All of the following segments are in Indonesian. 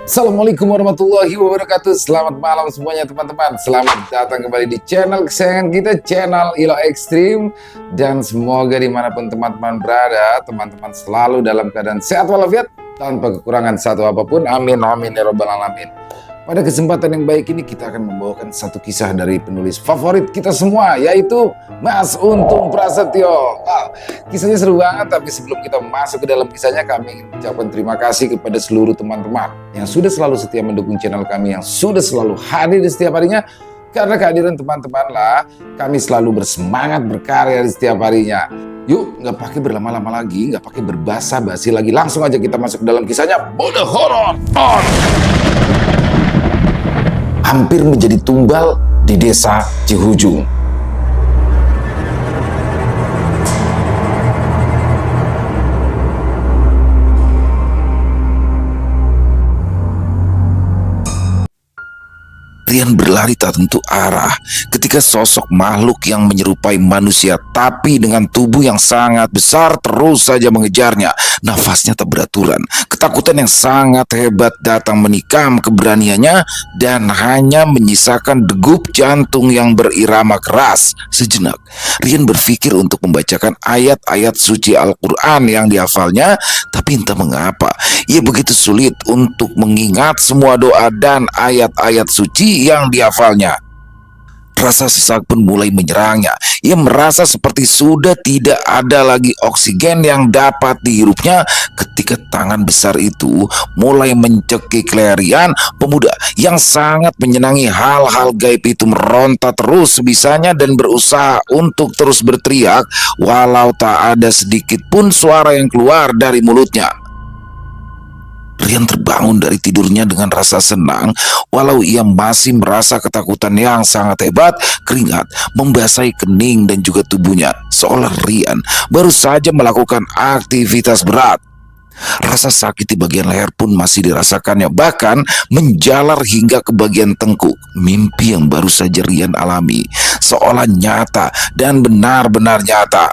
Assalamualaikum warahmatullahi wabarakatuh. Selamat malam semuanya teman-teman. Selamat datang kembali di channel kesayangan kita, channel Ilo Ekstrim. Dan semoga dimanapun teman-teman berada, teman-teman selalu dalam keadaan sehat walafiat, tanpa kekurangan satu apapun. Amin, amin ya robbal alamin. Pada kesempatan yang baik ini kita akan membawakan satu kisah dari penulis favorit kita semua, yaitu Mas Untung Prasetyo. Kisahnya seru banget, tapi sebelum kita masuk ke dalam kisahnya, kami ingin mengucapkan terima kasih kepada seluruh teman-teman yang sudah selalu setia mendukung channel kami, yang sudah selalu hadir di setiap harinya. Karena kehadiran teman-teman lah, kami selalu bersemangat berkarya di setiap harinya. Yuk, nggak pakai berlama-lama lagi, nggak pakai berbasa-basi lagi, langsung aja kita masuk ke dalam kisahnya. Mode horor on! Hampir menjadi tumbal di desa Cihujung. Rian berlari tak tentu arah ketika sosok makhluk yang menyerupai manusia tapi dengan tubuh yang sangat besar terus saja mengejarnya. Nafasnya tak beraturan. Ketakutan yang sangat hebat datang menikam keberaniannya dan hanya menyisakan degup jantung yang berirama keras. Sejenak, Rian berpikir untuk membacakan ayat-ayat suci Al-Quran yang dihafalnya, tapi entah mengapa ia begitu sulit untuk mengingat semua doa dan ayat-ayat suci yang dihafalnya. Rasa sesak pun mulai menyerangnya. Ia merasa seperti sudah tidak ada lagi oksigen yang dapat dihirupnya ketika tangan besar itu mulai mencekik leher Rian. Pemuda yang sangat menyenangi hal-hal gaib itu meronta terus sebisanya dan berusaha untuk terus berteriak walau tak ada sedikit pun suara yang keluar dari mulutnya. Rian terbangun dari tidurnya dengan rasa senang. Walau ia masih merasa ketakutan yang sangat hebat, keringat membasahi kening dan juga tubuhnya, seolah Rian baru saja melakukan aktivitas berat. Rasa sakit di bagian leher pun masih dirasakannya, bahkan menjalar hingga ke bagian tengkuk. Mimpi yang baru saja Rian alami seolah nyata dan benar-benar nyata.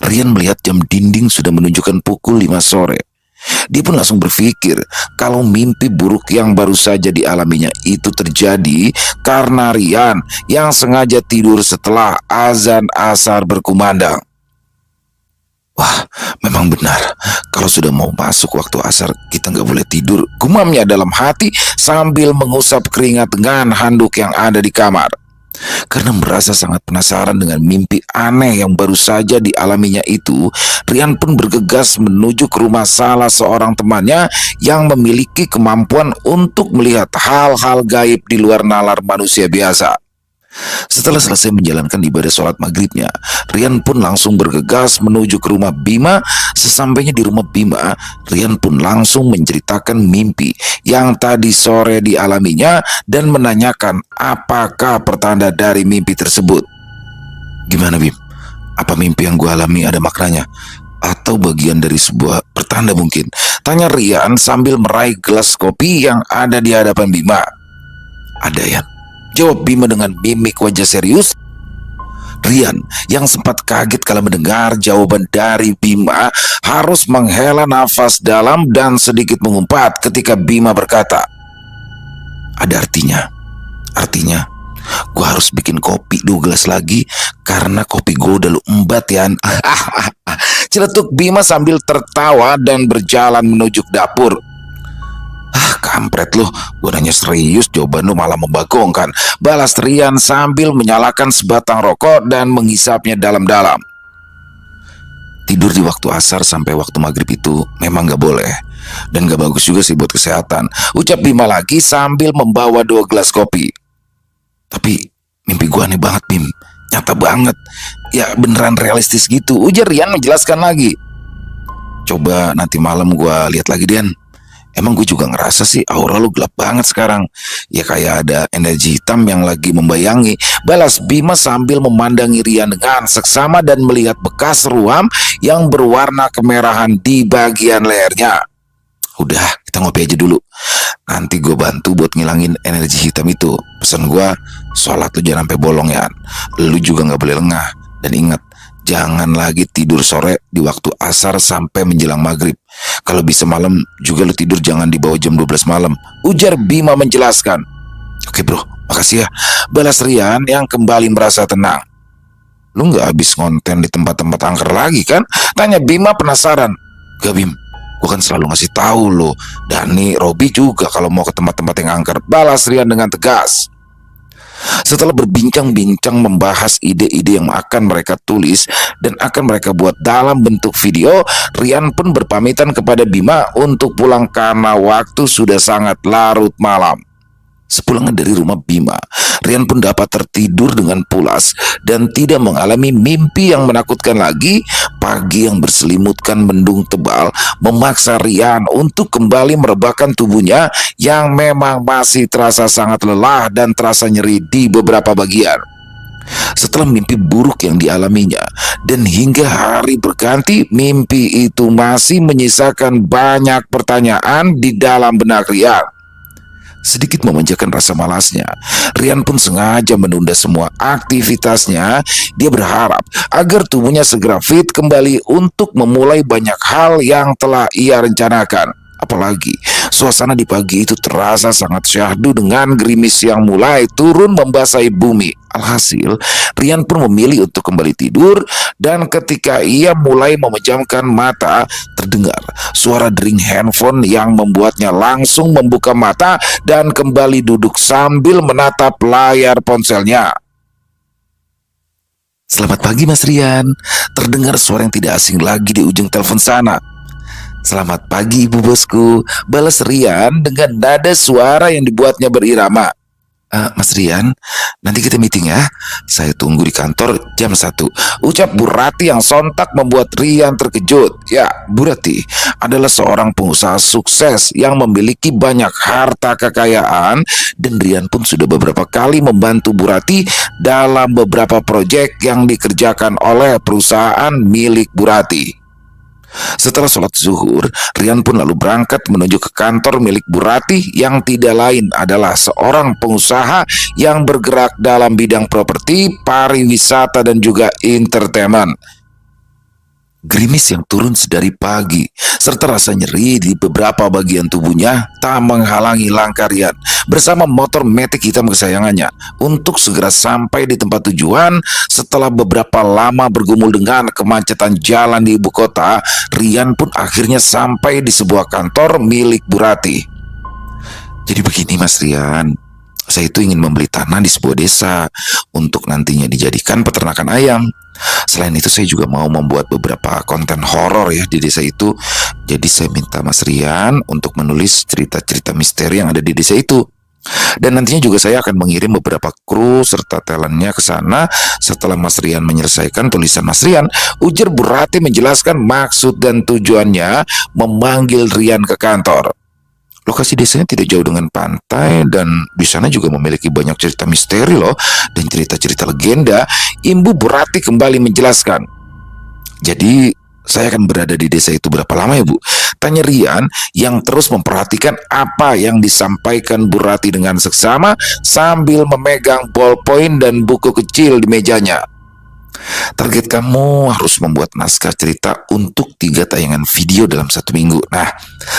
Rian melihat jam dinding sudah menunjukkan pukul 5 sore. Dia pun langsung berpikir kalau mimpi buruk yang baru saja dialaminya itu terjadi karena Rian yang sengaja tidur setelah azan asar berkumandang. Wah, memang benar. Kalau sudah mau masuk waktu asar, kita nggak boleh tidur, gumamnya dalam hati sambil mengusap keringat dengan handuk yang ada di kamar. Karena merasa sangat penasaran dengan mimpi aneh yang baru saja dialaminya itu, Rian pun bergegas menuju ke rumah salah seorang temannya yang memiliki kemampuan untuk melihat hal-hal gaib di luar nalar manusia biasa. Setelah selesai menjalankan ibadah sholat maghribnya, Rian pun langsung bergegas menuju ke rumah Bima. Sesampainya di rumah Bima, Rian pun langsung menceritakan mimpi yang tadi sore dialaminya dan menanyakan apakah pertanda dari mimpi tersebut. Gimana Bim? Apa mimpi yang gue alami ada maknanya? Atau bagian dari sebuah pertanda mungkin? Tanya Rian sambil meraih gelas kopi yang ada di hadapan Bima. Ada ya? Jawab Bima dengan mimik wajah serius. Rian yang sempat kaget kala mendengar jawaban dari Bima harus menghela nafas dalam dan sedikit mengumpat ketika Bima berkata, ada artinya. Artinya gue harus bikin kopi 2 gelas lagi karena kopi gue udah lu embat ya. Celetuk Bima sambil tertawa dan berjalan menuju ke dapur. Kampret lu, gue nanya serius, jawaban lu malah membagongkan, balas Rian sambil menyalakan sebatang rokok dan menghisapnya dalam-dalam. Tidur di waktu asar sampai waktu maghrib itu memang gak boleh, dan gak bagus juga sih buat kesehatan, ucap Bima lagi sambil membawa 2 gelas kopi. Tapi mimpi gue aneh banget Bim, nyata banget, ya beneran realistis gitu, ujar Rian menjelaskan lagi. Coba nanti malam gue lihat lagi Dian. Emang gue juga ngerasa sih aura lu gelap banget sekarang. Ya kayak ada energi hitam yang lagi membayangi, balas Bima sambil memandangi Rian dengan seksama dan melihat bekas ruam yang berwarna kemerahan di bagian lehernya. Udah, kita ngopi aja dulu. nanti gue bantu buat ngilangin energi hitam itu. Pesan gue, sholat lu jangan sampai bolong ya. Lu juga gak boleh lengah. Dan ingat, jangan lagi tidur sore di waktu asar sampai menjelang maghrib. Kalau bisa malam juga lu tidur jangan di bawah jam 12 malam, ujar Bima menjelaskan. Oke bro, makasih ya, balas Rian yang kembali merasa tenang. Lu gak habis konten di tempat-tempat angker lagi kan? Tanya Bima penasaran. Gak Bim, gue kan selalu ngasih tahu lo. Dani, Robi juga kalau mau ke tempat-tempat yang angker, balas Rian dengan tegas. Setelah berbincang-bincang membahas ide-ide yang akan mereka tulis dan akan mereka buat dalam bentuk video, Rian pun berpamitan kepada Bima untuk pulang karena waktu sudah sangat larut malam. Sepulang dari rumah Bima, Rian pun dapat tertidur dengan pulas dan tidak mengalami mimpi yang menakutkan lagi. Pagi yang berselimutkan mendung tebal memaksa Rian untuk kembali merebahkan tubuhnya yang memang masih terasa sangat lelah dan terasa nyeri di beberapa bagian. Setelah mimpi buruk yang dialaminya dan hingga hari berganti, mimpi itu masih menyisakan banyak pertanyaan di dalam benak Rian. Sedikit memanjakan rasa malasnya, Rian pun sengaja menunda semua aktivitasnya. Dia berharap agar tubuhnya segera fit kembali untuk memulai banyak hal yang telah ia rencanakan. Apalagi suasana di pagi itu terasa sangat syahdu dengan gerimis yang mulai turun membasahi bumi. Alhasil, Rian pun memilih untuk kembali tidur dan ketika ia mulai memejamkan mata, terdengar suara dering handphone yang membuatnya langsung membuka mata dan kembali duduk sambil menatap layar ponselnya. Selamat pagi Mas Rian, terdengar suara yang tidak asing lagi di ujung telepon sana. Selamat pagi ibu bosku, balas Rian dengan nada suara yang dibuatnya berirama. Mas Rian, nanti kita meeting ya. Saya tunggu di kantor jam 1, ucap Bu Rati yang sontak membuat Rian terkejut. Ya, Bu Rati adalah seorang pengusaha sukses yang memiliki banyak harta kekayaan dan Rian pun sudah beberapa kali membantu Bu Rati dalam beberapa proyek yang dikerjakan oleh perusahaan milik Bu Rati. Setelah sholat zuhur, Rian pun lalu berangkat menuju ke kantor milik Bu Rati yang tidak lain adalah seorang pengusaha yang bergerak dalam bidang properti, pariwisata, dan juga entertainment. Gerimis yang turun sedari pagi serta rasa nyeri di beberapa bagian tubuhnya tak menghalangi langkah Rian bersama motor Matic hitam kesayangannya untuk segera sampai di tempat tujuan. Setelah beberapa lama bergumul dengan kemacetan jalan di ibu kota, Rian pun akhirnya sampai di sebuah kantor milik Bu Rati. Jadi begini Mas Rian, saya itu ingin membeli tanah di sebuah desa untuk nantinya dijadikan peternakan ayam. Selain itu saya juga mau membuat beberapa konten horor ya di desa itu. Jadi saya minta Mas Rian untuk menulis cerita-cerita misteri yang ada di desa itu. Dan nantinya juga saya akan mengirim beberapa kru serta talentnya ke sana. Setelah Mas Rian menyelesaikan tulisan Mas Rian, ujar Bu Rati menjelaskan maksud dan tujuannya memanggil Rian ke kantor. Lokasi desanya tidak jauh dengan pantai dan di sana juga memiliki banyak cerita misteri loh dan cerita-cerita legenda. Ibu Bu Rati kembali menjelaskan. Jadi saya akan berada di desa itu berapa lama ya Bu? Tanya Rian yang terus memperhatikan apa yang disampaikan Bu Rati dengan seksama sambil memegang ballpoint dan buku kecil di mejanya. Target kamu harus membuat naskah cerita untuk 3 tayangan video dalam 1 minggu. Nah,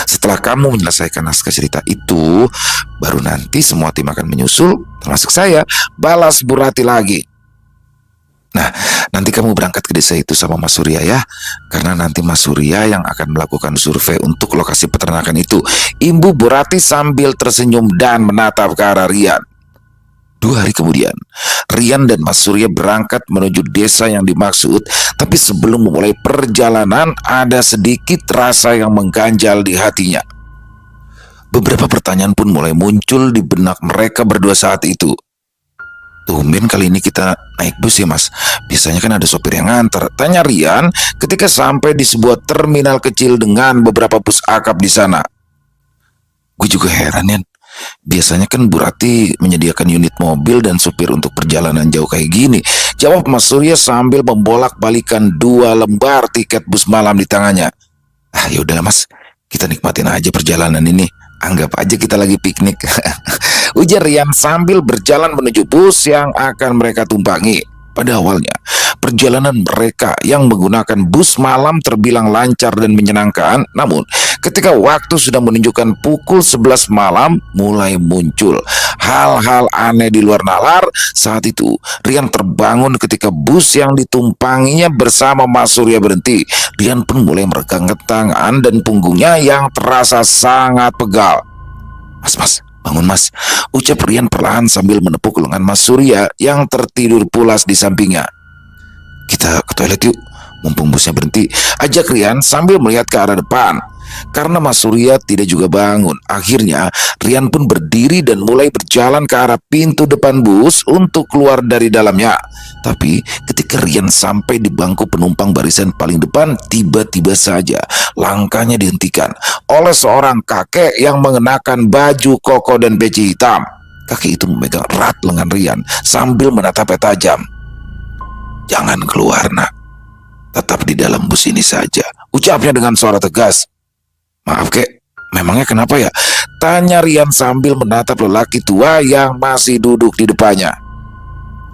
setelah kamu menyelesaikan naskah cerita itu, baru nanti semua tim akan menyusul, termasuk saya, balas Bu Rati lagi. Nah, nanti kamu berangkat ke desa itu sama Mas Surya ya, karena nanti Mas Surya yang akan melakukan survei untuk lokasi peternakan itu. Ibu Bu Rati sambil tersenyum dan menatap ke arah Rian. 2 hari kemudian, Rian dan Mas Surya berangkat menuju desa yang dimaksud. Tapi sebelum memulai perjalanan, ada sedikit rasa yang mengganjal di hatinya. Beberapa pertanyaan pun mulai muncul di benak mereka berdua saat itu. Tumben kali ini kita naik bus ya Mas, biasanya kan ada sopir yang nganter, tanya Rian ketika sampai di sebuah terminal kecil dengan beberapa bus akap di sana. Gue juga heran ya. Biasanya kan Bu Rati menyediakan unit mobil dan supir untuk perjalanan jauh kayak gini, jawab Mas Surya sambil membolak-balikan 2 lembar tiket bus malam di tangannya. Ya udahlah Mas, kita nikmatin aja perjalanan ini. Anggap aja kita lagi piknik. Ujar Rian sambil berjalan menuju bus yang akan mereka tumpangi. Pada awalnya, perjalanan mereka yang menggunakan bus malam terbilang lancar dan menyenangkan. Namun, ketika waktu sudah menunjukkan pukul 11 malam, mulai muncul hal-hal aneh di luar nalar. Saat itu, Rian terbangun ketika bus yang ditumpanginya bersama Mas Surya berhenti. Rian pun mulai meregangkan tangan dan punggungnya yang terasa sangat pegal. Mas, bangun mas, ucap Rian perlahan sambil menepuk lengan Mas Surya yang tertidur pulas di sampingnya. Kita ke toilet yuk, mumpung busnya berhenti, ajak Rian sambil melihat ke arah depan. Karena Mas Surya tidak juga bangun, akhirnya Rian pun berdiri dan mulai berjalan ke arah pintu depan bus untuk keluar dari dalamnya. Tapi ketika Rian sampai di bangku penumpang barisan paling depan, tiba-tiba saja langkahnya dihentikan oleh seorang kakek yang mengenakan baju koko dan peci hitam. Kakek itu memegang erat lengan Rian sambil menatapnya tajam. Jangan keluar nak, tetap di dalam bus ini saja, ucapnya dengan suara tegas. Maaf kek, memangnya kenapa ya? Tanya Rian sambil menatap lelaki tua yang masih duduk di depannya.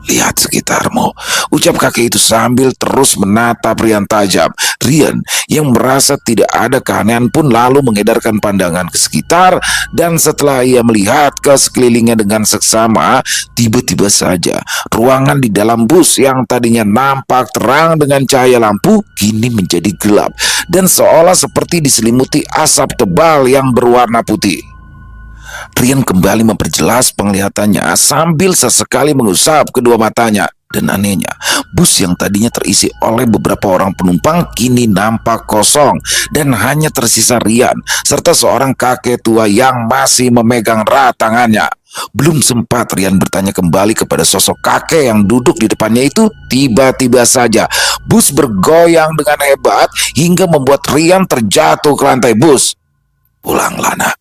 Lihat sekitarmu, ucap kakek itu sambil terus menatap Rian tajam. Rian yang merasa tidak ada keanehan pun lalu mengedarkan pandangan ke sekitar. Dan setelah ia melihat ke sekelilingnya dengan seksama, tiba-tiba saja ruangan di dalam bus yang tadinya nampak terang dengan cahaya lampu kini menjadi gelap dan seolah seperti diselimuti asap tebal yang berwarna putih. Rian kembali memperjelas penglihatannya sambil sesekali mengusap kedua matanya. Dan anehnya, bus yang tadinya terisi oleh beberapa orang penumpang kini nampak kosong dan hanya tersisa Rian serta seorang kakek tua yang masih memegang erat tangannya. Belum sempat Rian bertanya kembali kepada sosok kakek yang duduk di depannya itu, tiba-tiba saja bus bergoyang dengan hebat hingga membuat Rian terjatuh ke lantai bus. Pulanglah nak,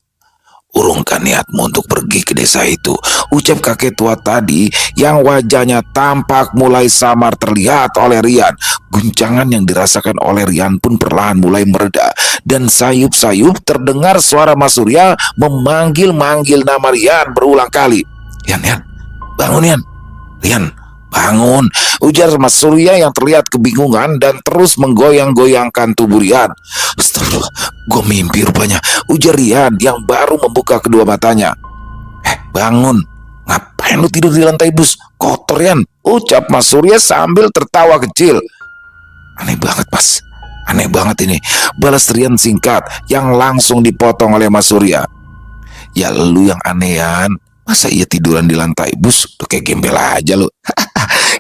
urungkan niatmu untuk pergi ke desa itu, ucap kakek tua tadi yang wajahnya tampak mulai samar terlihat oleh Rian. Guncangan yang dirasakan oleh Rian pun perlahan mulai mereda dan sayup-sayup terdengar suara Mas Surya memanggil-manggil nama Rian berulang kali. Rian, bangun Rian, Rian, bangun, ujar Mas Surya yang terlihat kebingungan dan terus menggoyang-goyangkan tubuh Rian. Astagfirullah, gue mimpi rupanya, ujar Rian yang baru membuka kedua matanya. Bangun, ngapain lu tidur di lantai bus? Kotor Rian, ucap Mas Surya sambil tertawa kecil. Aneh banget Mas, aneh banget ini, balas Rian singkat yang langsung dipotong oleh Mas Surya. Ya lu yang anehan, masa iya tiduran di lantai bus? Tuh kayak gembel aja lu.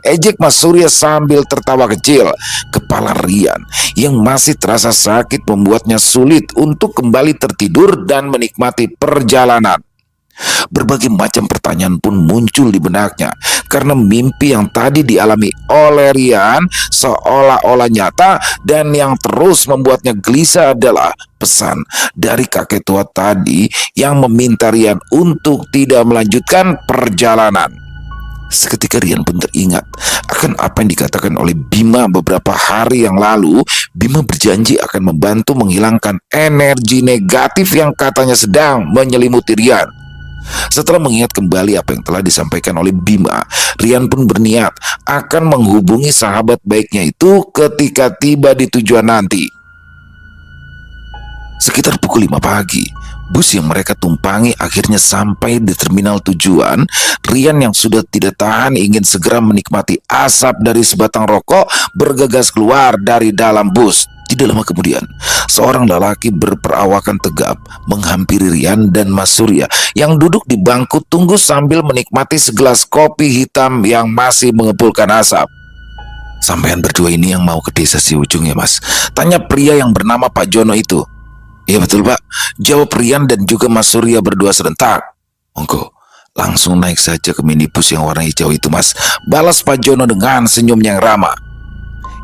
Ejek Mas Surya sambil tertawa kecil. Kepala Rian yang masih terasa sakit membuatnya sulit untuk kembali tertidur dan menikmati perjalanan. Berbagai macam pertanyaan pun muncul di benaknya karena mimpi yang tadi dialami oleh Rian seolah-olah nyata, dan yang terus membuatnya gelisah adalah pesan dari kakek tua tadi yang meminta Rian untuk tidak melanjutkan perjalanan. Seketika Rian pun teringat akan apa yang dikatakan oleh Bima beberapa hari yang lalu. Bima berjanji akan membantu menghilangkan energi negatif yang katanya sedang menyelimuti Rian. Setelah mengingat kembali apa yang telah disampaikan oleh Bima, Rian pun berniat akan menghubungi sahabat baiknya itu ketika tiba di tujuan nanti. Sekitar pukul 5 pagi, bus yang mereka tumpangi akhirnya sampai di terminal tujuan. Rian yang sudah tidak tahan ingin segera menikmati asap dari sebatang rokok bergegas keluar dari dalam bus. Tidak lama kemudian, seorang lelaki berperawakan tegap menghampiri Rian dan Mas Surya yang duduk di bangku tunggu sambil menikmati segelas kopi hitam yang masih mengepulkan asap. Sampean berdua ini yang mau ke desa si Ujung ya Mas? Tanya pria yang bernama Pak Jono itu. Iya betul Pak, jawab Rian dan juga Mas Surya berdua serentak. Monggo, langsung naik saja ke minibus yang warna hijau itu Mas, balas Pak Jono dengan senyum yang ramah.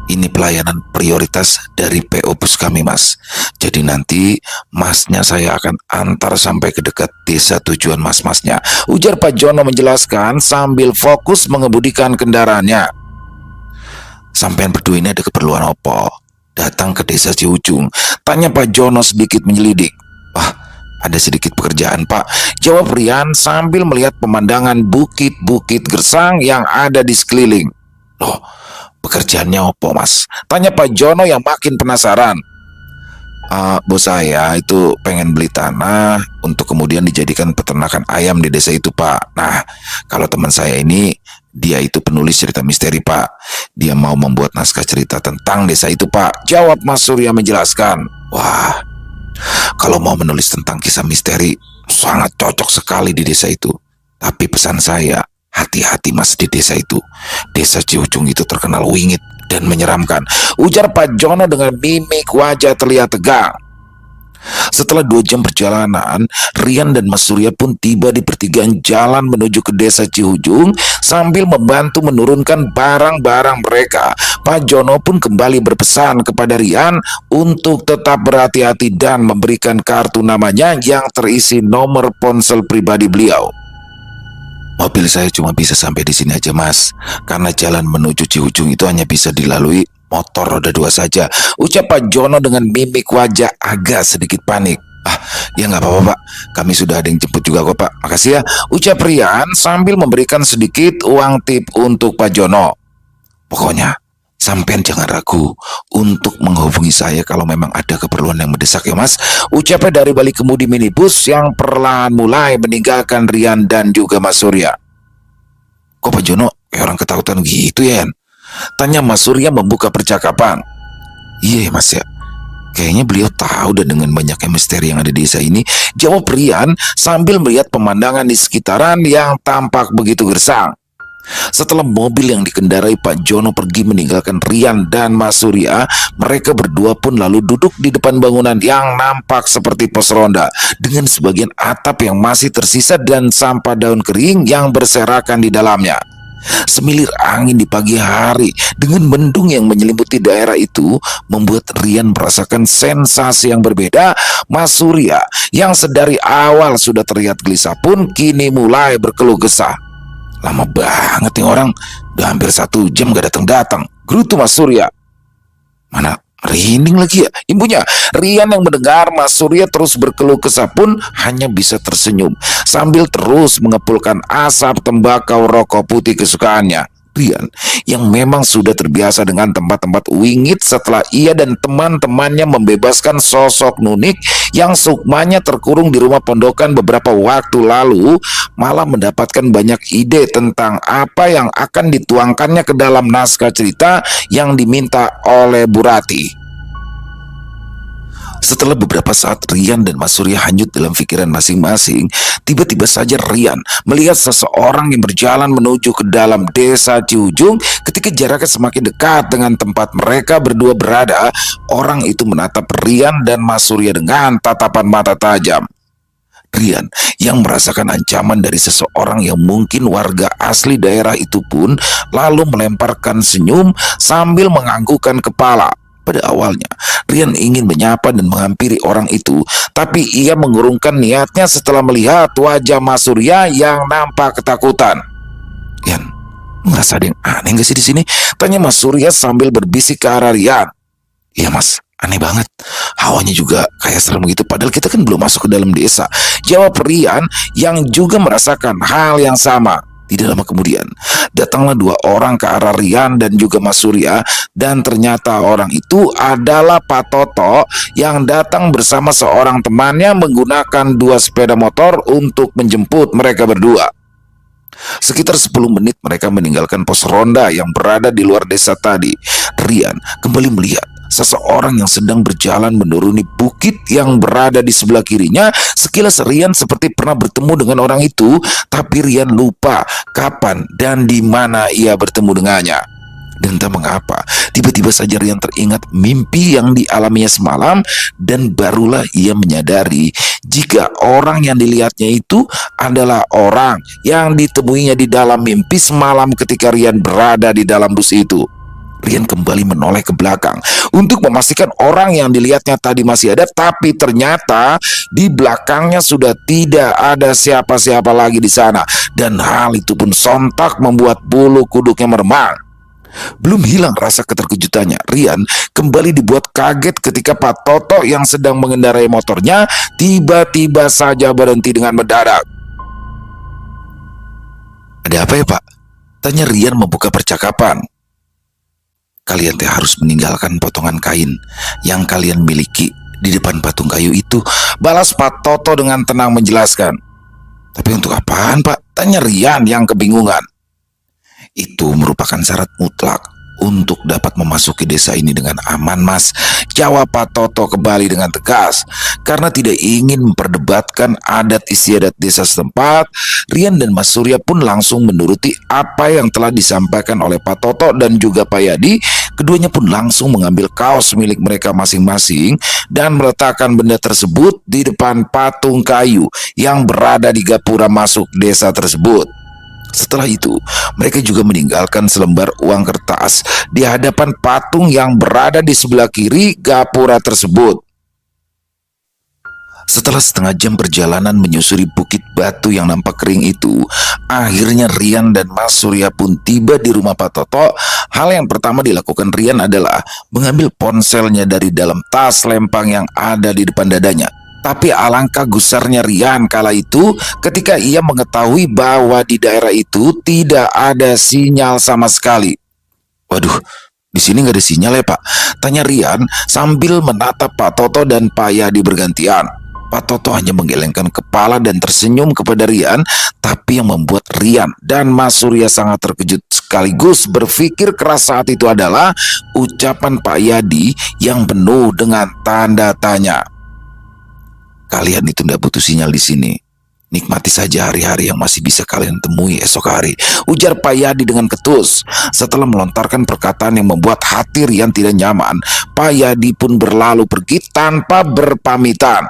Ini pelayanan prioritas dari PO bus kami Mas, jadi nanti masnya saya akan antar sampai ke dekat desa tujuan mas-masnya, ujar Pak Jono menjelaskan sambil fokus mengemudikan kendaraannya. Sampean berdua ini ada keperluan apa? Datang ke desa Ciujung, tanya Pak Jono sedikit menyelidik. Wah, Ada sedikit pekerjaan, Pak, jawab Rian sambil melihat pemandangan bukit-bukit gersang yang ada di sekeliling. Loh, pekerjaannya opo, Mas? Tanya Pak Jono yang makin penasaran. Bos saya itu pengen beli tanah untuk kemudian dijadikan peternakan ayam di desa itu, Pak. Nah, kalau teman saya ini, dia itu penulis cerita misteri, Pak. Dia mau membuat naskah cerita tentang desa itu, Pak. Jawab Mas Surya menjelaskan. Wah, kalau mau menulis tentang kisah misteri, sangat cocok sekali di desa itu. Tapi pesan saya, hati-hati Mas di desa itu. Desa Ciujung itu terkenal wingit dan menyeramkan, ujar Pak Jono dengan mimik wajah terlihat tegang. Setelah 2 jam perjalanan, Rian dan Mas Surya pun tiba di pertigaan jalan menuju ke desa Cihujung sambil membantu menurunkan barang-barang mereka. Pak Jono pun kembali berpesan kepada Rian untuk tetap berhati-hati dan memberikan kartu namanya yang terisi nomor ponsel pribadi beliau. Mobil saya cuma bisa sampai di sini aja, Mas, karena jalan menuju Cihujung itu hanya bisa dilalui motor roda 2 saja, ucap Pak Jono dengan mimik wajah agak sedikit panik. Ya nggak apa-apa, Pak, kami sudah ada yang jemput juga kok, Pak, makasih ya, ucap Rian sambil memberikan sedikit uang tip untuk Pak Jono. Pokoknya sampean jangan ragu untuk menghubungi saya kalau memang ada keperluan yang mendesak ya, Mas, ucapnya dari balik kemudi minibus yang perlahan mulai meninggalkan Rian dan juga Mas Surya. Kok Pak Jono kayak orang ketakutan gitu ya, Yan? Tanya Mas Surya membuka percakapan. Iya Mas ya, kayaknya beliau tahu dan dengan banyaknya misteri yang ada di desa ini, jawab Rian sambil melihat pemandangan di sekitaran yang tampak begitu gersang. Setelah mobil yang dikendarai Pak Jono pergi meninggalkan Rian dan Mas Surya, mereka berdua pun lalu duduk di depan bangunan yang nampak seperti pos ronda dengan sebagian atap yang masih tersisa dan sampah daun kering yang berserakan di dalamnya. Semilir angin di pagi hari dengan mendung yang menyelimuti daerah itu membuat Rian merasakan sensasi yang berbeda. Mas Surya yang sedari awal sudah terlihat gelisah pun kini mulai berkeluh kesah. Lama banget nih orang, udah hampir 1 jam gak datang-datang, gerutu Mas Surya. Mana merinding lagi ya ibunya. Rian yang mendengar Mas Surya terus berkeluh kesah pun hanya bisa tersenyum sambil terus mengepulkan asap tembakau rokok putih kesukaannya. Rian yang memang sudah terbiasa dengan tempat-tempat wingit setelah ia dan teman-temannya membebaskan sosok Nunik yang sukmanya terkurung di rumah pondokan beberapa waktu lalu, malah mendapatkan banyak ide tentang apa yang akan dituangkannya ke dalam naskah cerita yang diminta oleh Bu Rati. Setelah beberapa saat Rian dan Mas Surya hanyut dalam pikiran masing-masing, tiba-tiba saja Rian melihat seseorang yang berjalan menuju ke dalam desa Cihujung. Ketika jaraknya semakin dekat dengan tempat mereka berdua berada, orang itu menatap Rian dan Mas Surya dengan tatapan mata tajam. Rian yang merasakan ancaman dari seseorang yang mungkin warga asli daerah itu pun lalu melemparkan senyum sambil menganggukkan kepala. Pada awalnya, Rian ingin menyapa dan menghampiri orang itu, tapi ia mengurungkan niatnya setelah melihat wajah Mas Surya yang nampak ketakutan. Rian, ngerasa ada yang aneh gak sih di sini? Tanya Mas Surya sambil berbisik ke arah Rian. Iya Mas, aneh banget. Hawanya juga kayak serem gitu, padahal kita kan belum masuk ke dalam desa, jawab Rian yang juga merasakan hal yang sama. Tidak lama kemudian, datanglah 2 orang ke arah Rian dan juga Mas Surya, dan ternyata orang itu adalah Pak Toto yang datang bersama seorang temannya menggunakan 2 sepeda motor untuk menjemput mereka berdua. Sekitar 10 menit mereka meninggalkan pos ronda yang berada di luar desa tadi. Rian kembali melihat seseorang yang sedang berjalan menuruni bukit yang berada di sebelah kirinya. Sekilas Rian seperti pernah bertemu dengan orang itu, tapi Rian lupa kapan dan di mana ia bertemu dengannya. Dan entah mengapa, tiba-tiba saja Rian teringat mimpi yang dialaminya semalam, dan barulah ia menyadari jika orang yang dilihatnya itu adalah orang yang ditemuinya di dalam mimpi semalam ketika Rian berada di dalam bus itu. Rian kembali menoleh ke belakang untuk memastikan orang yang dilihatnya tadi masih ada, tapi ternyata di belakangnya sudah tidak ada siapa-siapa lagi di sana, dan hal itu pun sontak membuat bulu kuduknya meremang. Belum hilang rasa keterkejutannya, Rian kembali dibuat kaget ketika Pak Toto yang sedang mengendarai motornya tiba-tiba saja berhenti dengan mendadak. "Ada apa ya, Pak?" tanya Rian membuka percakapan. "Kalian teh harus meninggalkan potongan kain yang kalian miliki di depan patung kayu itu," balas Pak Toto dengan tenang menjelaskan. "Tapi untuk apaan, Pak?" tanya Rian yang kebingungan. "Itu merupakan syarat mutlak untuk dapat memasuki desa ini dengan aman, Mas," jawab Pak Toto kembali dengan tegas. Karena tidak ingin memperdebatkan adat istiadat desa setempat, Rian dan Mas Surya pun langsung menuruti apa yang telah disampaikan oleh Pak Toto dan juga Pak Yadi. Keduanya pun langsung mengambil kaos milik mereka masing-masing dan meletakkan benda tersebut di depan patung kayu yang berada di gapura masuk desa tersebut. Setelah itu, mereka juga meninggalkan selembar uang kertas di hadapan patung yang berada di sebelah kiri gapura tersebut. Setelah setengah jam perjalanan menyusuri bukit batu yang nampak kering itu, akhirnya Rian dan Mas Surya pun tiba di rumah Pak Toto. Hal yang pertama dilakukan Rian adalah mengambil ponselnya dari dalam tas lempang yang ada di depan dadanya. Tapi alangkah gusarnya Rian kala itu ketika ia mengetahui bahwa di daerah itu tidak ada sinyal sama sekali. "Waduh, di sini nggak ada sinyal ya, Pak?" tanya Rian sambil menatap Pak Toto dan Pak Yadi bergantian. Pak Toto hanya menggelengkan kepala dan tersenyum kepada Rian, tapi yang membuat Rian dan Mas Surya sangat terkejut sekaligus berpikir keras saat itu adalah ucapan Pak Yadi yang penuh dengan tanda tanya. "Kalian itu tidak butuh sinyal di sini. Nikmati saja hari-hari yang masih bisa kalian temui esok hari," ujar Pak Yadi dengan ketus. Setelah melontarkan perkataan yang membuat hati Rian tidak nyaman, Pak Yadi pun berlalu pergi tanpa berpamitan.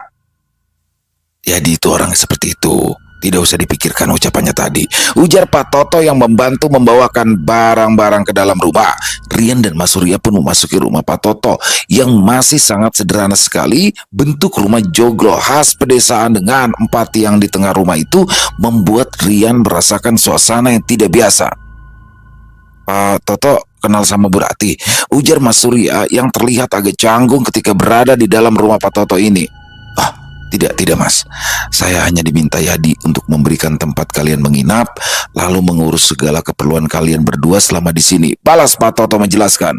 "Yadi itu orang seperti itu. Tidak usah dipikirkan ucapannya tadi," ujar Pak Toto yang membantu membawakan barang-barang ke dalam rumah. Rian dan Mas Surya pun memasuki rumah Pak Toto yang masih sangat sederhana sekali. Bentuk rumah joglo khas pedesaan dengan 4 tiang di tengah rumah itu membuat Rian merasakan suasana yang tidak biasa. "Pak Toto kenal sama Bu Rati," ujar Mas Surya yang terlihat agak canggung ketika berada di dalam rumah Pak Toto ini. Tidak Mas. Saya hanya diminta Yadi untuk memberikan tempat kalian menginap, lalu mengurus segala keperluan kalian berdua selama di sini," balas Pak Toto menjelaskan.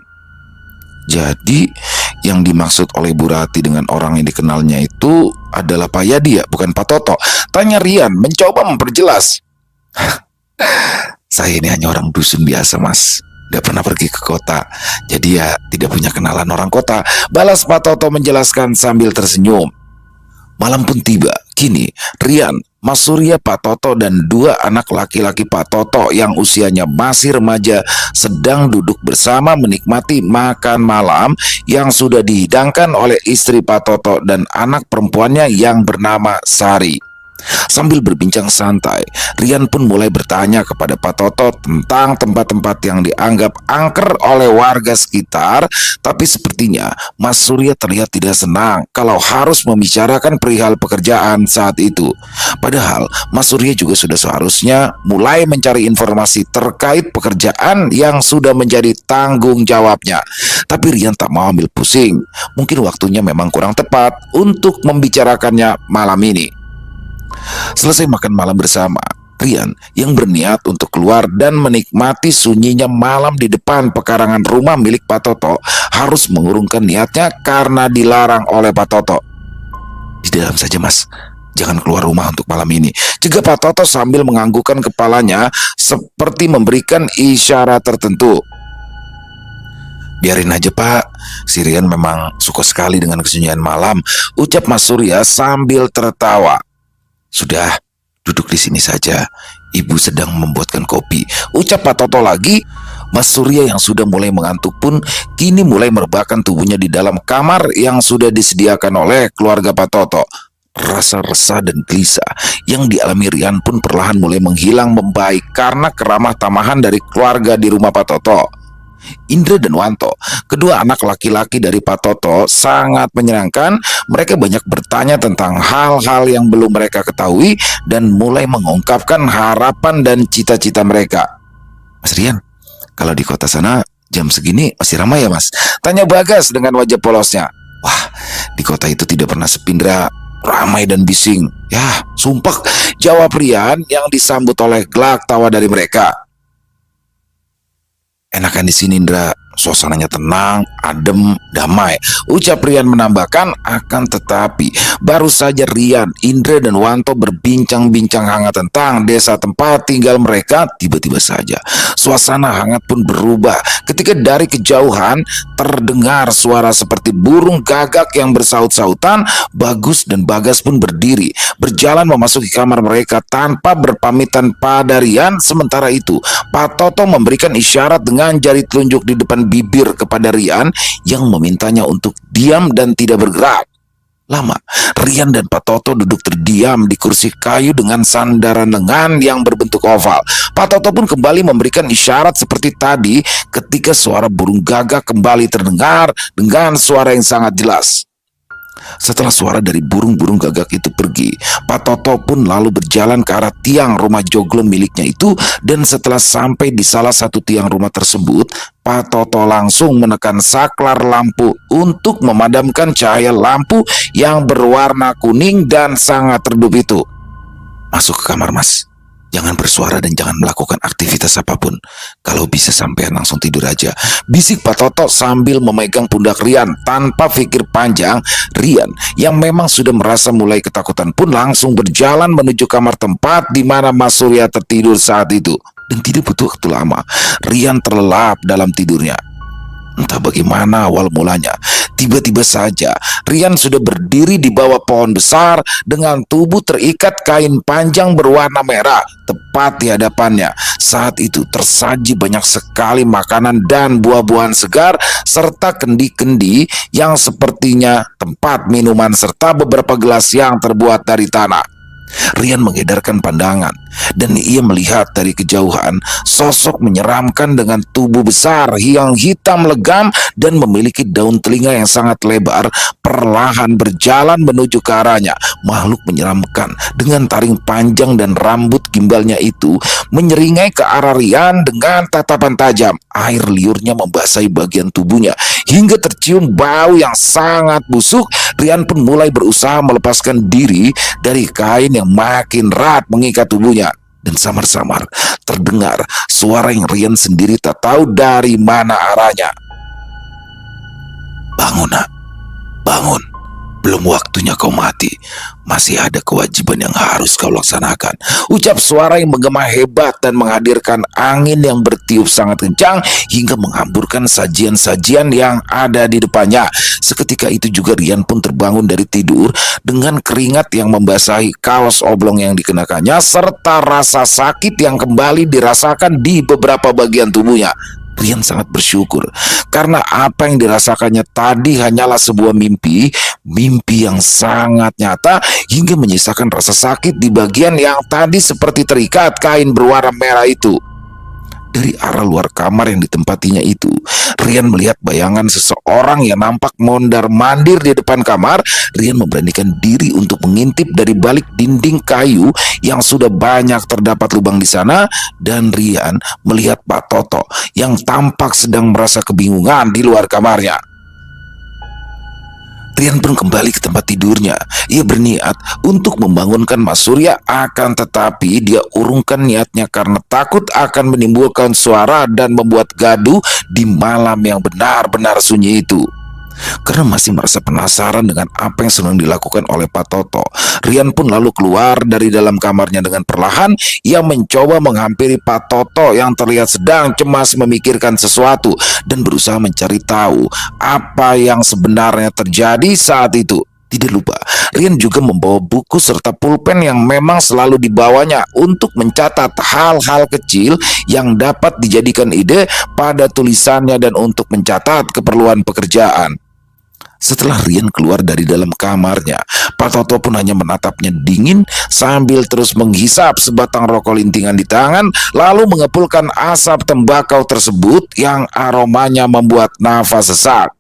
"Jadi yang dimaksud oleh Bu Rati dengan orang yang dikenalnya itu adalah Pak Yadi ya, bukan Pak Toto?" tanya Rian mencoba memperjelas. "Saya ini hanya orang dusun biasa, Mas. Gak pernah pergi ke kota, jadi ya tidak punya kenalan orang kota," balas Pak Toto menjelaskan sambil tersenyum. Malam pun tiba. Kini Rian, Mas Surya, Pak Toto dan 2 anak laki-laki Pak Toto yang usianya masih remaja sedang duduk bersama menikmati makan malam yang sudah dihidangkan oleh istri Pak Toto dan anak perempuannya yang bernama Sari. Sambil berbincang santai, Rian pun mulai bertanya kepada Pak Toto tentang tempat-tempat yang dianggap angker oleh warga sekitar. Tapi sepertinya Mas Surya terlihat tidak senang kalau harus membicarakan perihal pekerjaan saat itu. Padahal Mas Surya juga sudah seharusnya mulai mencari informasi terkait pekerjaan yang sudah menjadi tanggung jawabnya. Tapi Rian tak mau ambil pusing. Mungkin waktunya memang kurang tepat untuk membicarakannya malam ini. Selesai makan malam bersama, Rian yang berniat untuk keluar dan menikmati sunyinya malam di depan pekarangan rumah milik Pak Toto harus mengurungkan niatnya karena dilarang oleh Pak Toto. "Di dalam saja, Mas. Jangan keluar rumah untuk malam ini," cegah Pak Toto sambil menganggukkan kepalanya seperti memberikan isyarat tertentu. "Biarin aja, Pak. Si Rian memang suka sekali dengan kesunyian malam," ucap Mas Surya sambil tertawa. "Sudah, duduk di sini saja. Ibu sedang membuatkan kopi," ucap Pak Toto lagi. Mas Surya yang sudah mulai mengantuk pun kini mulai merebahkan tubuhnya di dalam kamar yang sudah disediakan oleh keluarga Pak Toto. Rasa resah dan gelisah yang dialami Rian pun perlahan mulai menghilang membaik karena keramah tamahan dari keluarga di rumah Pak Toto. Indra dan Wanto, kedua anak laki-laki dari Pak Toto, sangat menyenangkan. Mereka banyak bertanya tentang hal-hal yang belum mereka ketahui dan mulai mengungkapkan harapan dan cita-cita mereka. "Mas Rian, kalau di kota sana Jam segini masih ramai ya mas? Tanya Bagas dengan wajah polosnya. Wah, di kota itu tidak pernah sepi Indra, ramai dan bising. Ya, sumpah, jawab Rian yang disambut oleh gelak tawa dari mereka. Enakan di sini Indra, suasananya tenang, adem, damai. Ucap Rian menambahkan, akan tetapi baru saja Rian, Indra dan Wanto berbincang-bincang hangat tentang desa tempat tinggal mereka, tiba-tiba saja suasana hangat pun berubah ketika dari kejauhan terdengar suara seperti burung gagak yang bersaut-sautan. Bagus dan Bagas pun berdiri, berjalan memasuki kamar mereka tanpa berpamitan pada Rian. Sementara itu Pak Toto memberikan isyarat dengan jari telunjuk di depan bibir kepada Rian yang memintanya untuk diam dan tidak bergerak. Lama, Rian dan Pak Toto duduk terdiam di kursi kayu dengan sandaran lengan yang berbentuk oval. Pak Toto pun kembali memberikan isyarat seperti tadi ketika suara burung gagak kembali terdengar dengan suara yang sangat jelas. Setelah suara dari burung-burung gagak itu pergi, Pak Toto pun lalu berjalan ke arah tiang rumah joglo miliknya itu, dan setelah sampai di salah satu tiang rumah tersebut, Pak Toto langsung menekan saklar lampu untuk memadamkan cahaya lampu yang berwarna kuning dan sangat redup itu. Masuk ke kamar mas, jangan bersuara dan jangan melakukan aktivitas apapun. Kalau bisa sampean langsung tidur aja, bisik Pak Toto sambil memegang pundak Rian. Tanpa pikir panjang, Rian yang memang sudah merasa mulai ketakutan pun langsung berjalan menuju kamar tempat di mana Mas Surya tertidur saat itu. Dan tidak butuh waktu lama, Rian terlelap dalam tidurnya. Entah bagaimana awal mulanya, tiba-tiba saja Rian sudah berdiri di bawah pohon besar dengan tubuh terikat kain panjang berwarna merah tepat di hadapannya. Saat itu tersaji banyak sekali makanan dan buah-buahan segar serta kendi-kendi yang sepertinya tempat minuman serta beberapa gelas yang terbuat dari tanah. Rian mengedarkan pandangan dan ia melihat dari kejauhan sosok menyeramkan dengan tubuh besar yang hitam legam dan memiliki daun telinga yang sangat lebar perlahan berjalan menuju ke arahnya. Makhluk menyeramkan dengan taring panjang dan rambut gimbalnya itu menyeringai ke arah Rian dengan tatapan tajam. Air liurnya membasahi bagian tubuhnya hingga tercium bau yang sangat busuk. Rian pun mulai berusaha melepaskan diri dari kain yang makin erat mengikat tubuhnya. Dan samar-samar terdengar suara yang Rian sendiri tak tahu dari mana arahnya. Bangun nak, bangun. Belum waktunya kau mati. Masih ada kewajiban yang harus kau laksanakan. Ucap suara yang menggema hebat dan menghadirkan angin yang bertiup sangat kencang hingga menghamburkan sajian-sajian yang ada di depannya. Seketika itu juga Rian pun terbangun dari tidur dengan keringat yang membasahi kaos oblong yang dikenakannya serta rasa sakit yang kembali dirasakan di beberapa bagian tubuhnya. Rian sangat bersyukur karena apa yang dirasakannya tadi hanyalah sebuah mimpi yang sangat nyata hingga menyisakan rasa sakit di bagian yang tadi seperti terikat kain berwarna merah itu. Dari arah luar kamar yang ditempatinya itu, Rian melihat bayangan seseorang yang nampak mondar-mandir di depan kamar. Rian memberanikan diri untuk mengintip dari balik dinding kayu yang sudah banyak terdapat lubang di sana, dan Rian melihat Pak Toto yang tampak sedang merasa kebingungan di luar kamarnya. Rian pun kembali ke tempat tidurnya. Ia berniat untuk membangunkan Mas Surya, akan tetapi dia urungkan niatnya karena takut akan menimbulkan suara dan membuat gaduh di malam yang benar-benar sunyi itu. Karena masih merasa penasaran dengan apa yang sedang dilakukan oleh Pak Toto, Rian pun lalu keluar dari dalam kamarnya dengan perlahan. Ia mencoba menghampiri Pak Toto yang terlihat sedang cemas memikirkan sesuatu dan berusaha mencari tahu apa yang sebenarnya terjadi saat itu. Tidak lupa, Rian juga membawa buku serta pulpen yang memang selalu dibawanya untuk mencatat hal-hal kecil yang dapat dijadikan ide pada tulisannya dan untuk mencatat keperluan pekerjaan. Setelah Rian keluar dari dalam kamarnya, Pak Toto pun hanya menatapnya dingin sambil terus menghisap sebatang rokok lintingan di tangan, lalu mengepulkan asap tembakau tersebut yang aromanya membuat nafas sesak.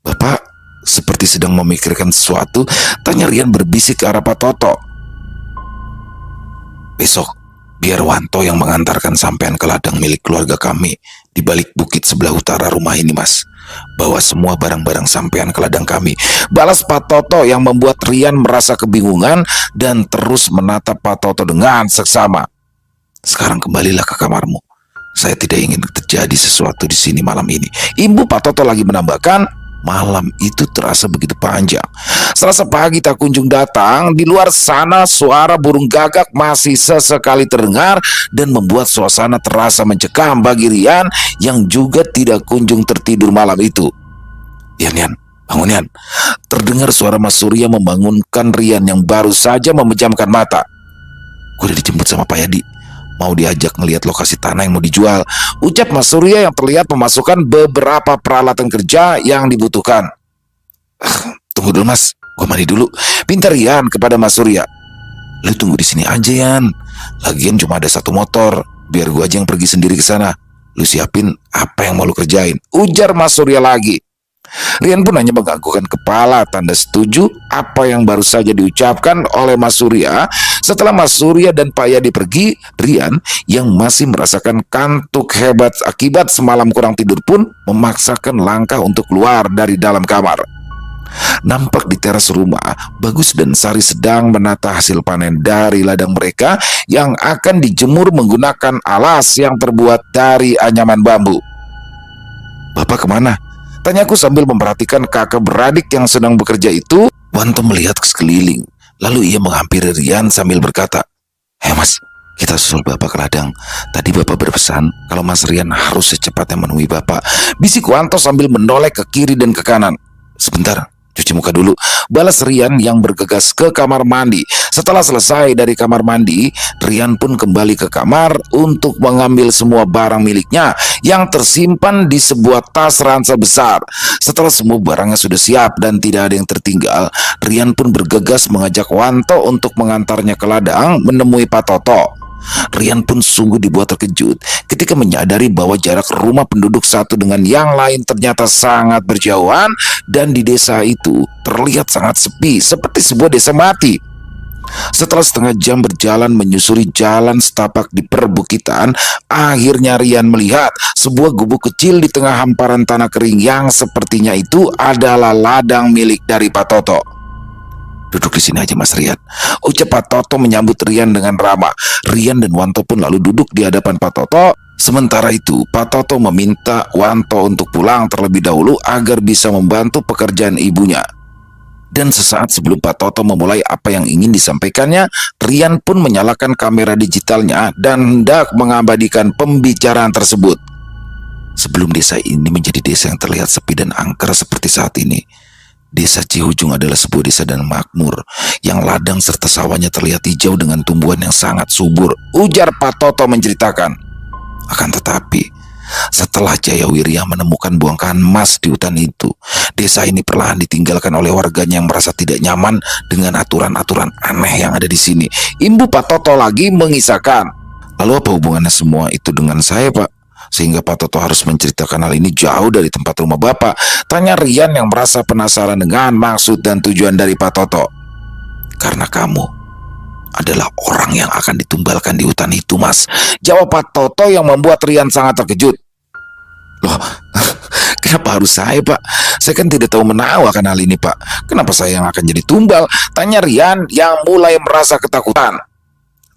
Bapak seperti sedang memikirkan sesuatu, tanya Rian berbisik ke arah Pak Toto. Besok biar Wanto yang mengantarkan sampean ke ladang milik keluarga kami Di balik bukit sebelah utara rumah ini, Mas. Bawa semua barang-barang sampean ke ladang kami. Balas Pak Toto yang membuat Rian merasa kebingungan dan terus menatap Pak Toto dengan seksama. Sekarang kembalilah ke kamarmu. Saya tidak ingin terjadi sesuatu di sini malam ini. Ibu Pak Toto lagi menambahkan, malam itu terasa begitu panjang. Selasa pagi tak kunjung datang. Di luar sana suara burung gagak masih sesekali terdengar dan membuat suasana terasa mencekam bagi Rian yang juga tidak kunjung tertidur malam itu. Yan, bangun Yan. Terdengar suara Mas Surya membangunkan Rian yang baru saja memejamkan mata. Gue udah dijemput sama Pak Yadi. Mau diajak ngelihat lokasi tanah yang mau dijual, ucap Mas Surya yang terlihat memasukkan beberapa peralatan kerja yang dibutuhkan. Tunggu dulu Mas, gua mandi dulu. Pinta Rian kepada Mas Surya. Lu tunggu di sini aja Yan. Lagian cuma ada satu motor, biar gua aja yang pergi sendiri ke sana. Lu siapin apa yang mau lu kerjain, ujar Mas Surya lagi. Rian pun hanya menganggukkan kepala tanda setuju apa yang baru saja diucapkan oleh Mas Surya. Setelah Mas Surya dan Pak Yadi pergi, Rian yang masih merasakan kantuk hebat akibat semalam kurang tidur pun memaksakan langkah untuk keluar dari dalam kamar. Nampak di teras rumah, Bagus dan Sari sedang menata hasil panen dari ladang mereka yang akan dijemur menggunakan alas yang terbuat dari anyaman bambu. Bapak kemana? Tanyaku sambil memperhatikan kakak beradik yang sedang bekerja itu. Wanto melihat ke sekeliling. Lalu ia menghampiri Rian sambil berkata, Mas, kita susul Bapak ke ladang. Tadi Bapak berpesan kalau Mas Rian harus secepatnya menemui Bapak. Bisik Wanto sambil menoleh ke kiri dan ke kanan. Sebentar, cuci muka dulu, balas Rian yang bergegas ke kamar mandi. Setelah selesai dari kamar mandi, Rian pun kembali ke kamar untuk mengambil semua barang miliknya yang tersimpan di sebuah tas ransel besar. Setelah semua barangnya sudah siap dan tidak ada yang tertinggal, Rian pun bergegas mengajak Wanto untuk mengantarnya ke ladang menemui Pak Toto. Rian pun sungguh dibuat terkejut ketika menyadari bahwa jarak rumah penduduk satu dengan yang lain ternyata sangat berjauhan dan di desa itu terlihat sangat sepi seperti sebuah desa mati. Setelah setengah jam berjalan menyusuri jalan setapak di perbukitan, akhirnya Rian melihat sebuah gubuk kecil di tengah hamparan tanah kering yang sepertinya itu adalah ladang milik dari Pak Toto. Duduk di sini aja Mas Rian, ucap Pak Toto menyambut Rian dengan ramah. Rian dan Wanto pun lalu duduk di hadapan Pak Toto. Sementara itu Pak Toto meminta Wanto untuk pulang terlebih dahulu agar bisa membantu pekerjaan ibunya. Dan sesaat sebelum Pak Toto memulai apa yang ingin disampaikannya, Rian pun menyalakan kamera digitalnya dan hendak mengabadikan pembicaraan tersebut. Sebelum desa ini menjadi desa yang terlihat sepi dan angker seperti saat ini, Desa Cihujung adalah sebuah desa dan makmur yang ladang serta sawahnya terlihat hijau dengan tumbuhan yang sangat subur, ujar Pak Toto menceritakan. Akan tetapi, setelah Jaya Wirya menemukan bongkahan emas di hutan itu, desa ini perlahan ditinggalkan oleh warganya yang merasa tidak nyaman dengan aturan-aturan aneh yang ada di sini. Ibu Pak Toto lagi mengisahkan. Lalu apa hubungannya semua itu dengan saya, Pak? Sehingga Pak Toto harus menceritakan hal ini jauh dari tempat rumah Bapak, tanya Rian yang merasa penasaran dengan maksud dan tujuan dari Pak Toto. Karena kamu adalah orang yang akan ditumbalkan di hutan itu, Mas, jawab Pak Toto yang membuat Rian sangat terkejut. Loh, kenapa harus saya, Pak? Saya kan tidak tahu menahu akan hal ini, Pak. Kenapa saya yang akan jadi tumbal? Tanya Rian yang mulai merasa ketakutan.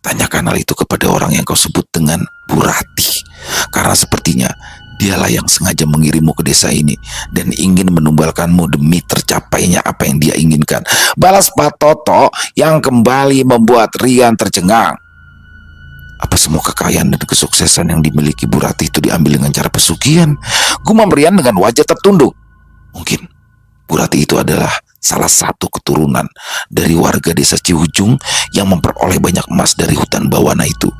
Tanyakan hal itu kepada orang yang kau sebut dengan Bu Ratih, karena sepertinya dialah yang sengaja mengirimmu ke desa ini dan ingin menumbalkanmu demi tercapainya apa yang dia inginkan, balas Pak Toto yang kembali membuat Rian tercengang. Apa semua kekayaan dan kesuksesan yang dimiliki Bu Ratih itu diambil dengan cara pesugihan? Gumam Rian dengan wajah tertunduk. Mungkin Bu Ratih itu adalah salah satu keturunan dari warga desa Cihujung yang memperoleh banyak emas dari hutan bawana itu,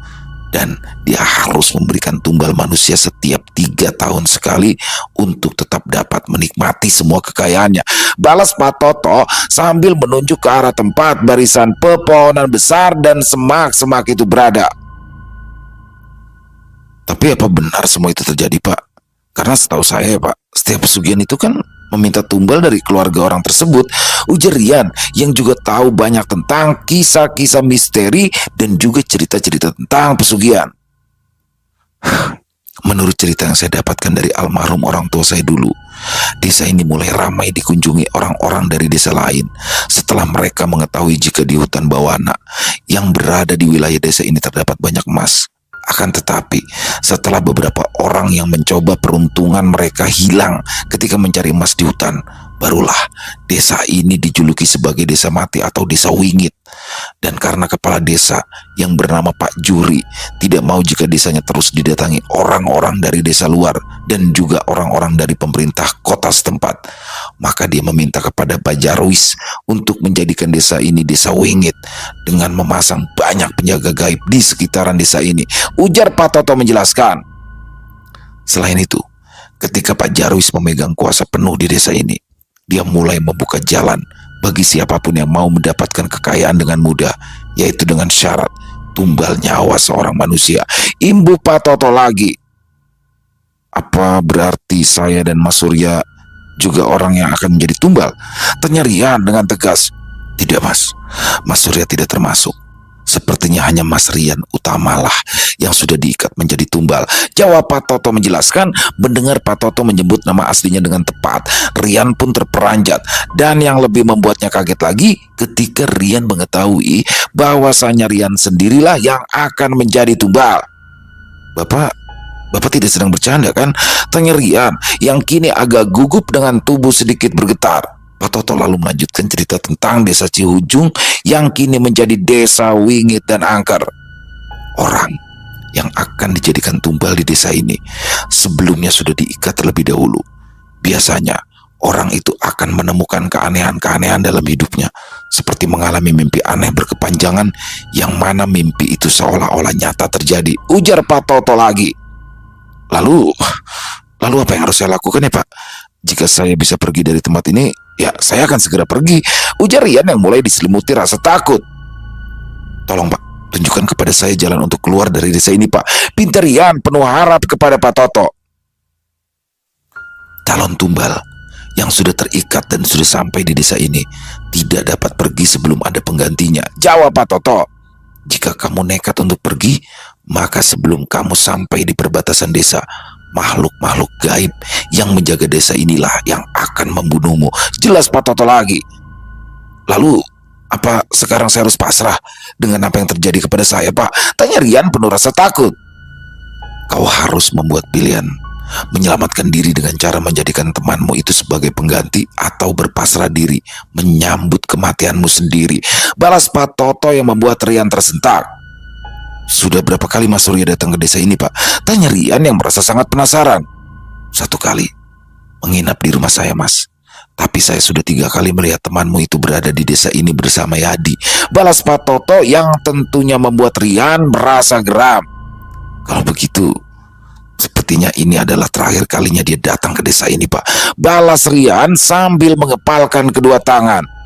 dan dia harus memberikan tumbal manusia setiap 3 tahun sekali untuk tetap dapat menikmati semua kekayaannya, balas Pak Toto sambil menunjuk ke arah tempat barisan pepohonan besar dan semak-semak itu berada. Tapi apa benar semua itu terjadi, Pak? Karena setahu saya, Pak, setiap pesugihan itu kan meminta tumbal dari keluarga orang tersebut, ujar Rian yang juga tahu banyak tentang kisah-kisah misteri dan juga cerita-cerita tentang pesugihan. Menurut cerita yang saya dapatkan dari almarhum orang tua saya dulu, desa ini mulai ramai dikunjungi orang-orang dari desa lain setelah mereka mengetahui jika di hutan Bawana yang berada di wilayah desa ini terdapat banyak emas. Akan tetapi, setelah beberapa orang yang mencoba peruntungan mereka hilang ketika mencari emas di hutan, barulah desa ini dijuluki sebagai desa mati atau desa wingit. Dan karena kepala desa yang bernama Pak Juri tidak mau jika desanya terus didatangi orang-orang dari desa luar dan juga orang-orang dari pemerintah kota setempat, maka dia meminta kepada Pak Jarwis untuk menjadikan desa ini desa wingit dengan memasang banyak penjaga gaib di sekitaran desa ini. Ujar Pak Toto menjelaskan. Selain itu, ketika Pak Jarwis memegang kuasa penuh di desa ini, dia mulai membuka jalan bagi siapapun yang mau mendapatkan kekayaan dengan mudah, yaitu dengan syarat tumbal nyawa seorang manusia. Imbu Pak Toto lagi. Apa berarti saya dan Mas Surya juga orang yang akan menjadi tumbal? Tanya Rian dengan tegas. Tidak Mas, Mas Surya tidak termasuk. Sepertinya hanya Mas Rian utamalah yang sudah diikat menjadi tumbal, jawab Pak Toto menjelaskan. Mendengar Pak Toto menyebut nama aslinya dengan tepat, Rian pun terperanjat. Dan yang lebih membuatnya kaget lagi ketika Rian mengetahui bahwasanya Rian sendirilah yang akan menjadi tumbal. Bapak tidak sedang bercanda kan? Tanya Rian yang kini agak gugup dengan tubuh sedikit bergetar. Pak Toto lalu melanjutkan cerita tentang desa Cihujung yang kini menjadi desa wingit dan angker. Orang yang akan dijadikan tumbal di desa ini sebelumnya sudah diikat terlebih dahulu. Biasanya orang itu akan menemukan keanehan-keanehan dalam hidupnya, seperti mengalami mimpi aneh berkepanjangan yang mana mimpi itu seolah-olah nyata terjadi. Ujar Pak Toto lagi. Lalu apa yang harus saya lakukan ya Pak? Jika saya bisa pergi dari tempat ini, ya saya akan segera pergi, ujar Rian yang mulai diselimuti rasa takut. Tolong Pak, tunjukkan kepada saya jalan untuk keluar dari desa ini Pak, pinta Rian penuh harap kepada Pak Toto. Calon tumbal yang sudah terikat dan sudah sampai di desa ini tidak dapat pergi sebelum ada penggantinya, jawab Pak Toto. Jika kamu nekat untuk pergi, maka sebelum kamu sampai di perbatasan desa, makhluk-makhluk gaib yang menjaga desa inilah yang akan membunuhmu, jelas Pak Toto lagi. Lalu, apa sekarang saya harus pasrah dengan apa yang terjadi kepada saya Pak? Tanya Rian penuh rasa takut. Kau harus membuat pilihan, menyelamatkan diri dengan cara menjadikan temanmu itu sebagai pengganti atau berpasrah diri menyambut kematianmu sendiri, balas Pak Toto yang membuat Rian tersentak. Sudah berapa kali Mas Surya datang ke desa ini Pak? Tanya Rian yang merasa sangat penasaran. 1 kali menginap di rumah saya Mas. Tapi saya sudah 3 kali melihat temanmu itu berada di desa ini bersama Yadi, balas Pak Toto yang tentunya membuat Rian merasa geram. Kalau begitu, sepertinya ini adalah terakhir kalinya dia datang ke desa ini Pak, balas Rian sambil mengepalkan kedua tangan.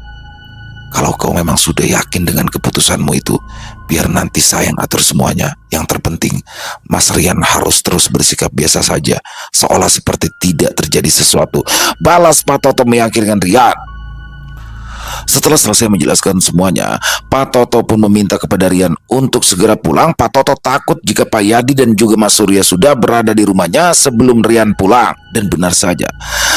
Kalau kau memang sudah yakin dengan keputusanmu itu, biar nanti saya yang atur semuanya. Yang terpenting, Mas Rian harus terus bersikap biasa saja, seolah seperti tidak terjadi sesuatu, balas Pak Toto meyakinkan Rian. Setelah selesai menjelaskan semuanya, Pak Toto pun meminta kepada Rian untuk segera pulang. Pak Toto takut jika Pak Yadi dan juga Mas Surya sudah berada di rumahnya sebelum Rian pulang. Dan benar saja,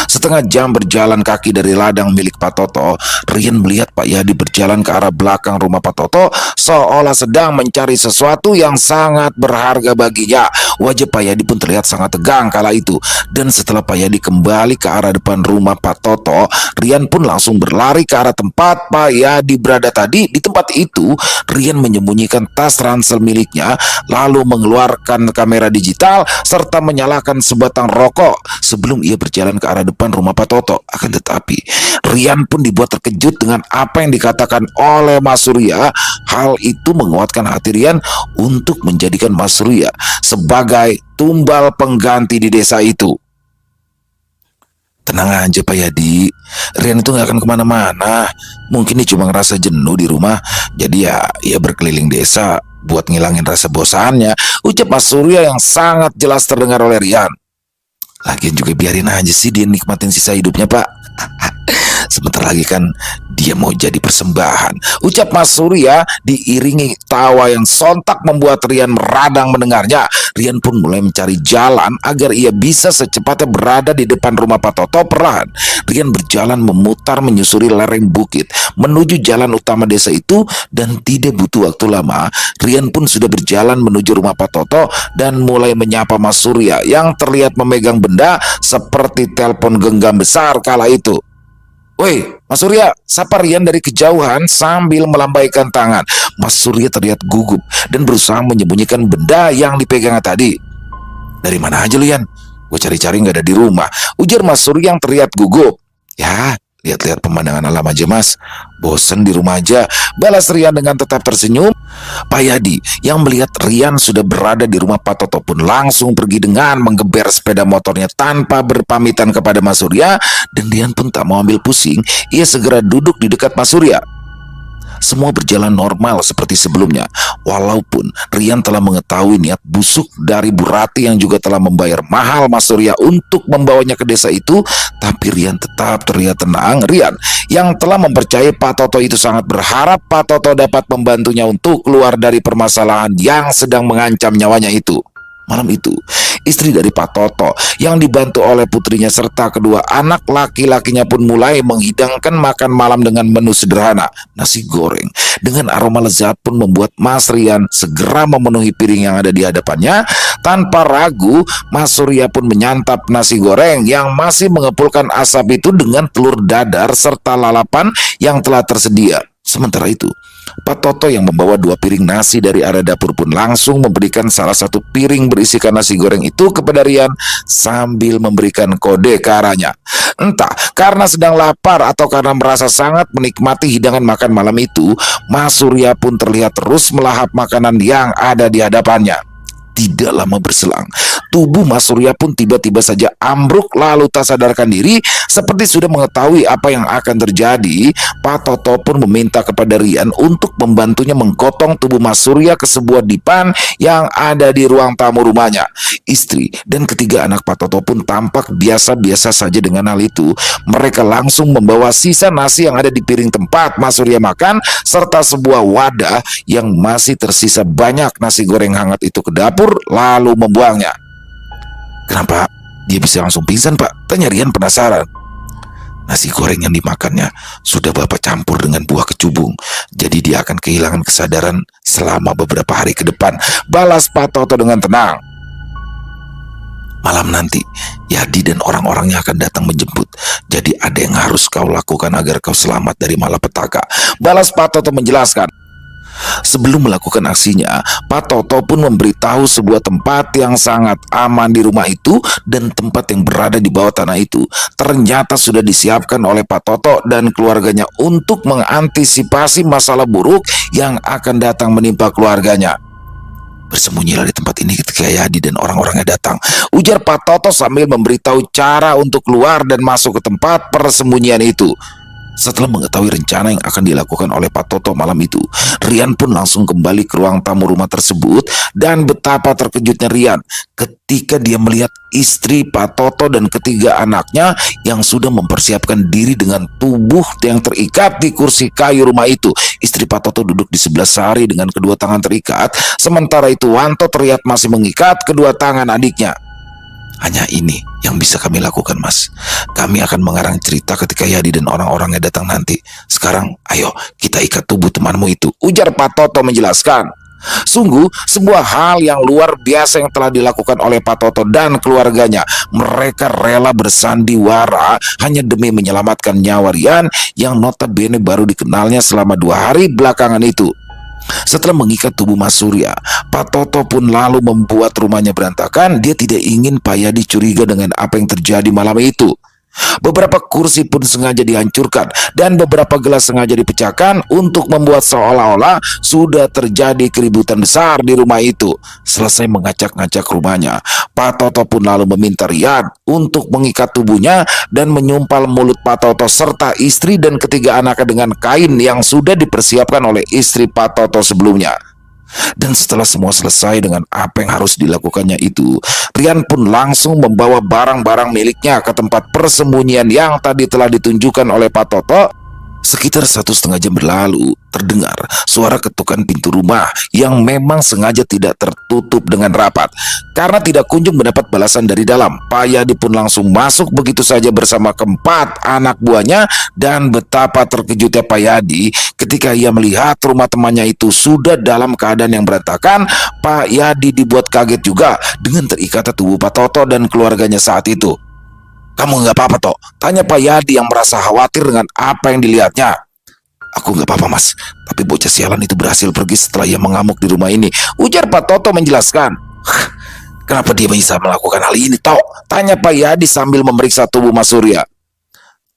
setengah jam berjalan kaki dari ladang milik Pak Toto, Rian melihat Pak Yadi berjalan ke arah belakang rumah Pak Toto seolah sedang mencari sesuatu yang sangat berharga baginya. Wajah Pak Yadi pun terlihat sangat tegang kala itu. Dan setelah Pak Yadi kembali ke arah depan rumah Pak Toto, Rian pun langsung berlari ke arah tempat Pak Yadi berada tadi. Di tempat itu, Rian menyembunyikan tas ransel miliknya, lalu mengeluarkan kamera digital serta menyalakan sebatang rokok sebelum ia berjalan ke arah depan rumah Pak Toto. Akan tetapi, Rian pun dibuat terkejut dengan apa yang dikatakan oleh Mas Surya. Hal itu menguatkan hati Rian untuk menjadikan Mas Surya sebagai tumbal pengganti di desa itu. Tenang aja Pak Yadi, Rian itu gak akan kemana-mana. Mungkin dia cuma ngerasa jenuh di rumah, jadi ya berkeliling desa buat ngilangin rasa bosannya, ucap Mas Surya yang sangat jelas terdengar oleh Rian. Lagian juga biarin aja sih dia nikmatin sisa hidupnya Pak. Sebentar lagi kan dia mau jadi persembahan. Ucap Mas Surya diiringi tawa yang sontak membuat Rian meradang mendengarnya. Rian pun mulai mencari jalan agar ia bisa secepatnya berada di depan rumah Pak Toto. Perlahan Rian berjalan memutar menyusuri lereng bukit menuju jalan utama desa itu, dan tidak butuh waktu lama Rian pun sudah berjalan menuju rumah Pak Toto dan mulai menyapa Mas Surya yang terlihat memegang benda seperti telepon genggam besar kala itu. "Woi, Mas Surya," sapa Rian dari kejauhan sambil melambaikan tangan. Mas Surya terlihat gugup dan berusaha menyembunyikan benda yang dipegangnya tadi. "Dari mana aja lu, Yan? Gue cari-cari nggak ada di rumah," ujar Mas Surya yang terlihat gugup. "Ya, lihat-lihat pemandangan alam aja, Mas. Bosen di rumah aja," balas Rian dengan tetap tersenyum. Pak Yadi yang melihat Rian sudah berada di rumah Pak Toto pun langsung pergi dengan menggeber sepeda motornya tanpa berpamitan kepada Mas Surya, dan Rian pun tak mau ambil pusing. Ia segera duduk di dekat Mas Surya. Semua berjalan normal seperti sebelumnya. Walaupun Rian telah mengetahui niat busuk dari Bu Rati yang juga telah membayar mahal Mas Surya untuk membawanya ke desa itu, tapi Rian tetap terlihat tenang. Rian yang telah mempercayai Pak Toto itu sangat berharap Pak Toto dapat membantunya untuk keluar dari permasalahan yang sedang mengancam nyawanya itu. Malam itu, istri dari Pak Toto yang dibantu oleh putrinya serta kedua anak laki-lakinya pun mulai menghidangkan makan malam dengan menu sederhana. Nasi goreng dengan aroma lezat pun membuat Mas Rian segera memenuhi piring yang ada di hadapannya. Tanpa ragu, Mas Surya pun menyantap nasi goreng yang masih mengepulkan asap itu dengan telur dadar serta lalapan yang telah tersedia. Sementara itu, Pak Toto yang membawa 2 piring nasi dari area dapur pun langsung memberikan salah satu piring berisikan nasi goreng itu kepada Rian sambil memberikan kode ke arahnya. Entah karena sedang lapar atau karena merasa sangat menikmati hidangan makan malam itu, Mas Surya pun terlihat terus melahap makanan yang ada di hadapannya. Tidak lama berselang, tubuh Mas Surya pun tiba-tiba saja ambruk lalu tak sadarkan diri. Seperti sudah mengetahui apa yang akan terjadi, Pak Toto pun meminta kepada Rian untuk membantunya menggotong tubuh Mas Surya ke sebuah dipan yang ada di ruang tamu rumahnya. Istri dan ketiga anak Pak Toto pun tampak biasa-biasa saja dengan hal itu. Mereka langsung membawa sisa nasi yang ada di piring tempat Mas Surya makan serta sebuah wadah yang masih tersisa banyak nasi goreng hangat itu ke dapur lalu membuangnya. "Kenapa dia bisa langsung pingsan, Pak?" tanya Rian penasaran. "Nasi goreng yang dimakannya sudah Bapak campur dengan buah kecubung, jadi dia akan kehilangan kesadaran selama beberapa hari ke depan," balas Pak Toto dengan tenang. "Malam nanti Yadi dan orang-orangnya akan datang menjemput, jadi ada yang harus kau lakukan agar kau selamat dari malapetaka," balas Pak Toto menjelaskan. Sebelum melakukan aksinya, Pak Toto pun memberitahu sebuah tempat yang sangat aman di rumah itu, dan tempat yang berada di bawah tanah itu ternyata sudah disiapkan oleh Pak Toto dan keluarganya untuk mengantisipasi masalah buruk yang akan datang menimpa keluarganya. "Bersembunyilah di tempat ini ketika Yadi dan orang-orangnya datang," ujar Pak Toto sambil memberitahu cara untuk keluar dan masuk ke tempat persembunyian itu. Setelah mengetahui rencana yang akan dilakukan oleh Pak Toto malam itu, Rian pun langsung kembali ke ruang tamu rumah tersebut, dan betapa terkejutnya Rian ketika dia melihat istri Pak Toto dan ketiga anaknya yang sudah mempersiapkan diri dengan tubuh yang terikat di kursi kayu rumah itu. Istri Pak Toto duduk di sebelah Sari dengan kedua tangan terikat, sementara itu Wanto terlihat masih mengikat kedua tangan adiknya. "Hanya ini yang bisa kami lakukan, Mas. Kami akan mengarang cerita ketika Yadi dan orang-orangnya datang nanti. Sekarang, ayo kita ikat tubuh temanmu itu," ujar Pak Toto menjelaskan. Sungguh sebuah hal yang luar biasa yang telah dilakukan oleh Pak Toto dan keluarganya. Mereka rela bersandiwara hanya demi menyelamatkan nyawa Rian yang notabene baru dikenalnya selama 2 hari belakangan itu. Setelah mengikat tubuh Mas Surya, Pak Toto pun lalu membuat rumahnya berantakan. Dia tidak ingin Pak Yadi curiga dengan apa yang terjadi malam itu. Beberapa kursi pun sengaja dihancurkan dan beberapa gelas sengaja dipecahkan untuk membuat seolah-olah sudah terjadi keributan besar di rumah itu. Selesai mengacak-ngacak rumahnya, Pak Toto pun lalu meminta Rian untuk mengikat tubuhnya dan menyumpal mulut Pak Toto serta istri dan ketiga anaknya dengan kain yang sudah dipersiapkan oleh istri Pak Toto sebelumnya. Dan setelah semua selesai dengan apa yang harus dilakukannya itu, Rian pun langsung membawa barang-barang miliknya ke tempat persembunyian yang tadi telah ditunjukkan oleh Pak Toto. Sekitar 1,5 jam berlalu, terdengar suara ketukan pintu rumah yang memang sengaja tidak tertutup dengan rapat. Karena tidak kunjung mendapat balasan dari dalam, Pak Yadi pun langsung masuk begitu saja bersama keempat anak buahnya. Dan betapa terkejutnya Pak Yadi ketika ia melihat rumah temannya itu sudah dalam keadaan yang berantakan. Pak Yadi dibuat kaget juga dengan terikatnya tubuh Pak Toto dan keluarganya saat itu. "Kamu nggak apa-apa, Tok?" tanya Pak Yadi yang merasa khawatir dengan apa yang dilihatnya. "Aku nggak apa-apa, Mas. Tapi bocah sialan itu berhasil pergi setelah ia mengamuk di rumah ini," ujar Pak Toto menjelaskan. "Kenapa dia bisa melakukan hal ini, Tok?" tanya Pak Yadi sambil memeriksa tubuh Mas Surya.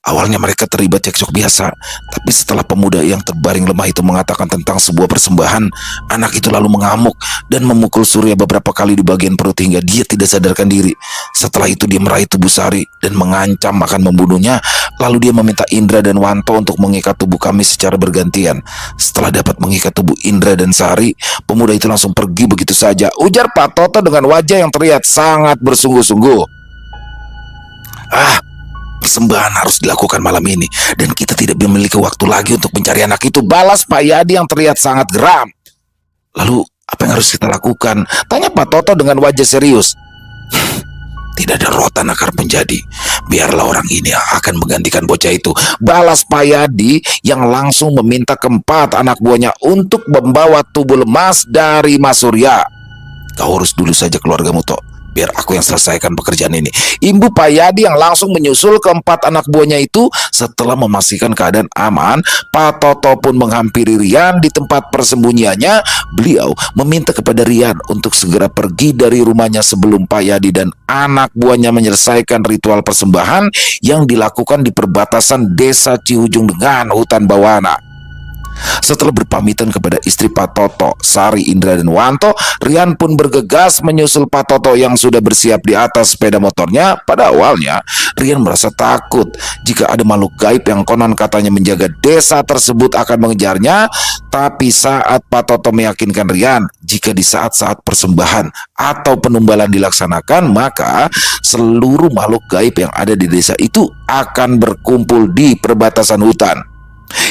"Awalnya mereka terlibat cekcok biasa, tapi setelah pemuda yang terbaring lemah itu mengatakan tentang sebuah persembahan, anak itu lalu mengamuk dan memukul Surya beberapa kali di bagian perut hingga dia tidak sadarkan diri. Setelah itu dia meraih tubuh Sari dan mengancam akan membunuhnya. Lalu dia meminta Indra dan Wanto untuk mengikat tubuh kami secara bergantian. Setelah dapat mengikat tubuh Indra dan Sari, pemuda itu langsung pergi begitu saja," ujar Pak Toto dengan wajah yang terlihat sangat bersungguh-sungguh. "Persembahan harus dilakukan malam ini dan kita tidak memiliki waktu lagi untuk mencari anak itu," balas Pak Yadi yang terlihat sangat geram. "Lalu apa yang harus kita lakukan?" tanya Pak Toto dengan wajah serius. "Tidak ada rotan akar menjadi. Biarlah orang ini yang akan menggantikan bocah itu," balas Pak Yadi yang langsung meminta keempat anak buahnya untuk membawa tubuh lemas dari Mas Surya. "Kau urus dulu saja keluargamu, Tok. Biar aku yang selesaikan pekerjaan ini," imbu Pak Yadi yang langsung menyusul keempat anak buahnya itu. Setelah memastikan keadaan aman, Pak Toto pun menghampiri Rian di tempat persembunyiannya. Beliau meminta kepada Rian untuk segera pergi dari rumahnya sebelum Pak Yadi dan anak buahnya menyelesaikan ritual persembahan yang dilakukan di perbatasan desa Cihujung dengan hutan Bawana. Setelah berpamitan kepada istri Pak Toto, Sari, Indra, dan Wanto, Rian pun bergegas menyusul Pak Toto yang sudah bersiap di atas sepeda motornya. Pada awalnya, Rian merasa takut jika ada makhluk gaib yang konon katanya menjaga desa tersebut akan mengejarnya. Tapi saat Pak Toto meyakinkan Rian jika di saat-saat persembahan atau penumbalan dilaksanakan, maka seluruh makhluk gaib yang ada di desa itu akan berkumpul di perbatasan hutan,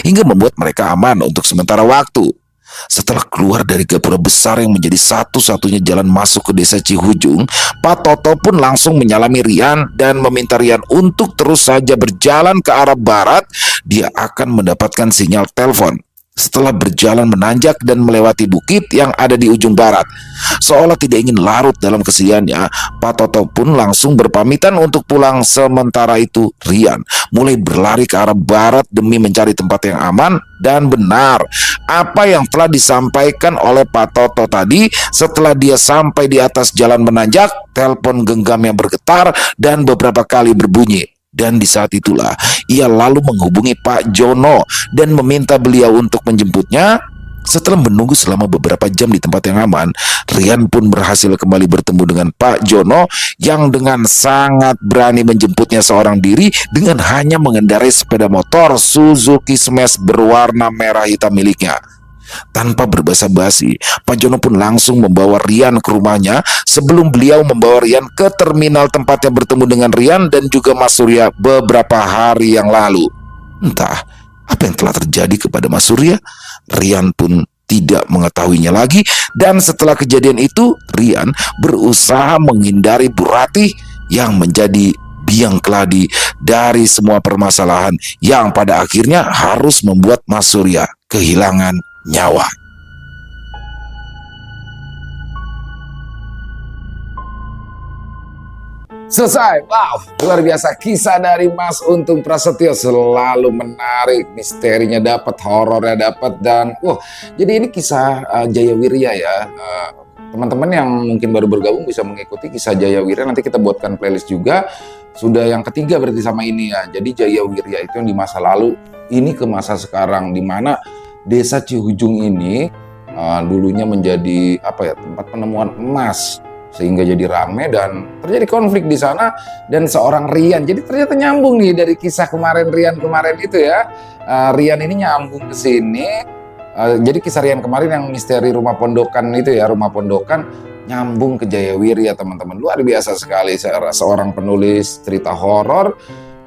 hingga membuat mereka aman untuk sementara waktu. Setelah keluar dari gapura besar yang menjadi satu-satunya jalan masuk ke desa Cihujung, Pak Toto pun langsung menyalami Rian dan meminta Rian untuk terus saja berjalan ke arah barat. Dia akan mendapatkan sinyal telepon. Setelah berjalan menanjak dan melewati bukit yang ada di ujung barat, seolah tidak ingin larut dalam kesedihannya, Pak Toto pun langsung berpamitan untuk pulang. Sementara itu, Rian mulai berlari ke arah barat demi mencari tempat yang aman. Dan benar apa yang telah disampaikan oleh Pak Toto tadi. Setelah dia sampai di atas jalan menanjak, telepon genggamnya bergetar dan beberapa kali berbunyi. Dan di saat itulah ia lalu menghubungi Pak Jono dan meminta beliau untuk menjemputnya. Setelah menunggu selama beberapa jam di tempat yang aman, Rian pun berhasil kembali bertemu dengan Pak Jono yang dengan sangat berani menjemputnya seorang diri dengan hanya mengendarai sepeda motor Suzuki Smash berwarna merah hitam miliknya. Tanpa berbasa-basi, Pak Jono pun langsung membawa Rian ke rumahnya sebelum beliau membawa Rian ke terminal tempatnya bertemu dengan Rian dan juga Mas Surya beberapa hari yang lalu. Entah apa yang telah terjadi kepada Mas Surya, Rian pun tidak mengetahuinya lagi. Dan setelah kejadian itu, Rian berusaha menghindari Bu Ratih yang menjadi biang keladi dari semua permasalahan yang pada akhirnya harus membuat Mas Surya kehilangan nyawa. Selesai. Wow, luar biasa kisah dari Mas Untung Prasetyo. Selalu menarik, misterinya dapat, horornya dapat, dan jadi ini kisah Jaya Wirya ya. Teman-teman yang mungkin baru bergabung bisa mengikuti kisah Jaya Wirya. Nanti kita buatkan playlist juga. Sudah yang ketiga berarti sama ini ya. Jadi Jaya Wirya itu yang di masa lalu, ini ke masa sekarang, di mana desa Cihujung ini dulunya menjadi tempat penemuan emas, sehingga jadi rame dan terjadi konflik di sana. Dan seorang Rian, jadi ternyata nyambung nih dari kisah kemarin Rian kemarin itu ya. Rian ini nyambung ke sini Jadi kisah Rian kemarin yang misteri rumah pondokan itu ya, rumah pondokan nyambung ke Jayawiri ya teman-teman. Luar biasa sekali, seorang penulis cerita horor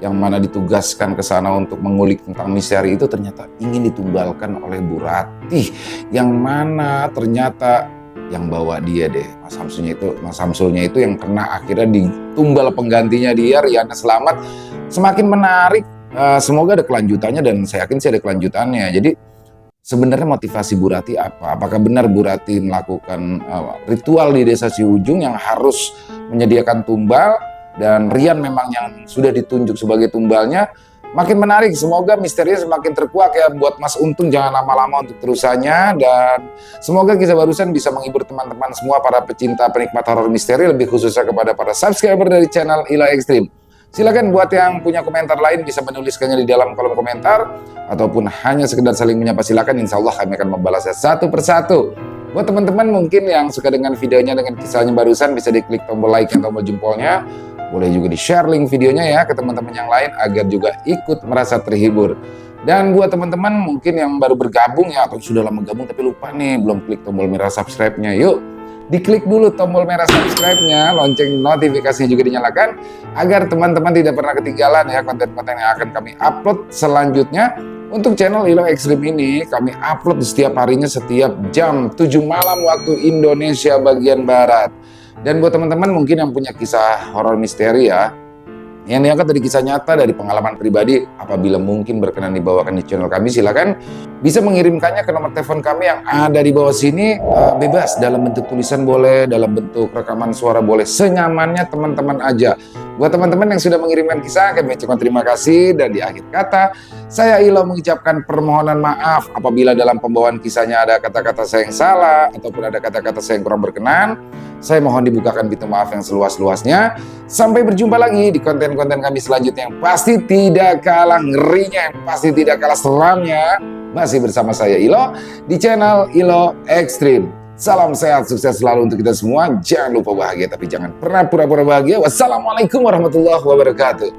yang mana ditugaskan ke sana untuk mengulik tentang misteri itu ternyata ingin ditumbalkan oleh Bu Ratih, yang mana ternyata yang bawa dia deh Mas Samsulnya itu yang kena, akhirnya ditumbal penggantinya dia, Riana selamat. Semakin menarik, semoga ada kelanjutannya dan saya yakin sih ada kelanjutannya. Jadi sebenarnya motivasi Bu Ratih apa? Apakah benar Bu Ratih melakukan ritual di desa Ciujung yang harus menyediakan tumbal dan Rian memang yang sudah ditunjuk sebagai tumbalnya? Makin menarik, semoga misterinya semakin terkuak ya. Buat Mas Untung jangan lama-lama untuk terusannya, dan semoga kisah barusan bisa menghibur teman-teman semua para pecinta penikmat horor misteri, lebih khususnya kepada para subscriber dari channel Ilo Extreme. Silakan buat yang punya komentar lain bisa menuliskannya di dalam kolom komentar, ataupun hanya sekedar saling menyapa, silakan. Insya Allah kami akan membalasnya satu persatu. Buat teman-teman mungkin yang suka dengan videonya, dengan kisahnya barusan, bisa diklik tombol like dan tombol jempolnya. Boleh juga di-share link videonya ya ke teman-teman yang lain agar juga ikut merasa terhibur. Dan buat teman-teman mungkin yang baru bergabung ya, atau sudah lama gabung tapi lupa nih belum klik tombol merah subscribe-nya, yuk diklik dulu tombol merah subscribe-nya, lonceng notifikasi juga dinyalakan agar teman-teman tidak pernah ketinggalan ya konten-konten yang akan kami upload selanjutnya. Untuk channel Ilo Extreme ini kami upload setiap harinya setiap jam 7 malam waktu Indonesia bagian Barat. Dan buat teman-teman mungkin yang punya kisah horor misteri ya, yang diangkat dari kisah nyata, dari pengalaman pribadi, apabila mungkin berkenan dibawakan di channel kami, silakan bisa mengirimkannya ke nomor telepon kami yang ada di bawah sini. Bebas, dalam bentuk tulisan boleh, dalam bentuk rekaman suara boleh, senyamannya teman-teman aja. Buat teman-teman yang sudah mengirimkan kisah, kami ucapkan terima kasih. Dan di akhir kata, saya Ilo mengucapkan permohonan maaf apabila dalam pembawaan kisahnya ada kata-kata saya yang salah, ataupun ada kata-kata saya yang kurang berkenan. Saya mohon dibukakan pintu maaf yang seluas-luasnya. Sampai berjumpa lagi di konten-konten kami selanjutnya yang pasti tidak kalah ngerinya, yang pasti tidak kalah seramnya. Masih bersama saya Ilo di channel Ilo Extreme. Salam sehat, sukses selalu untuk kita semua. Jangan lupa bahagia, tapi jangan pernah pura-pura bahagia. Wassalamualaikum warahmatullahi wabarakatuh.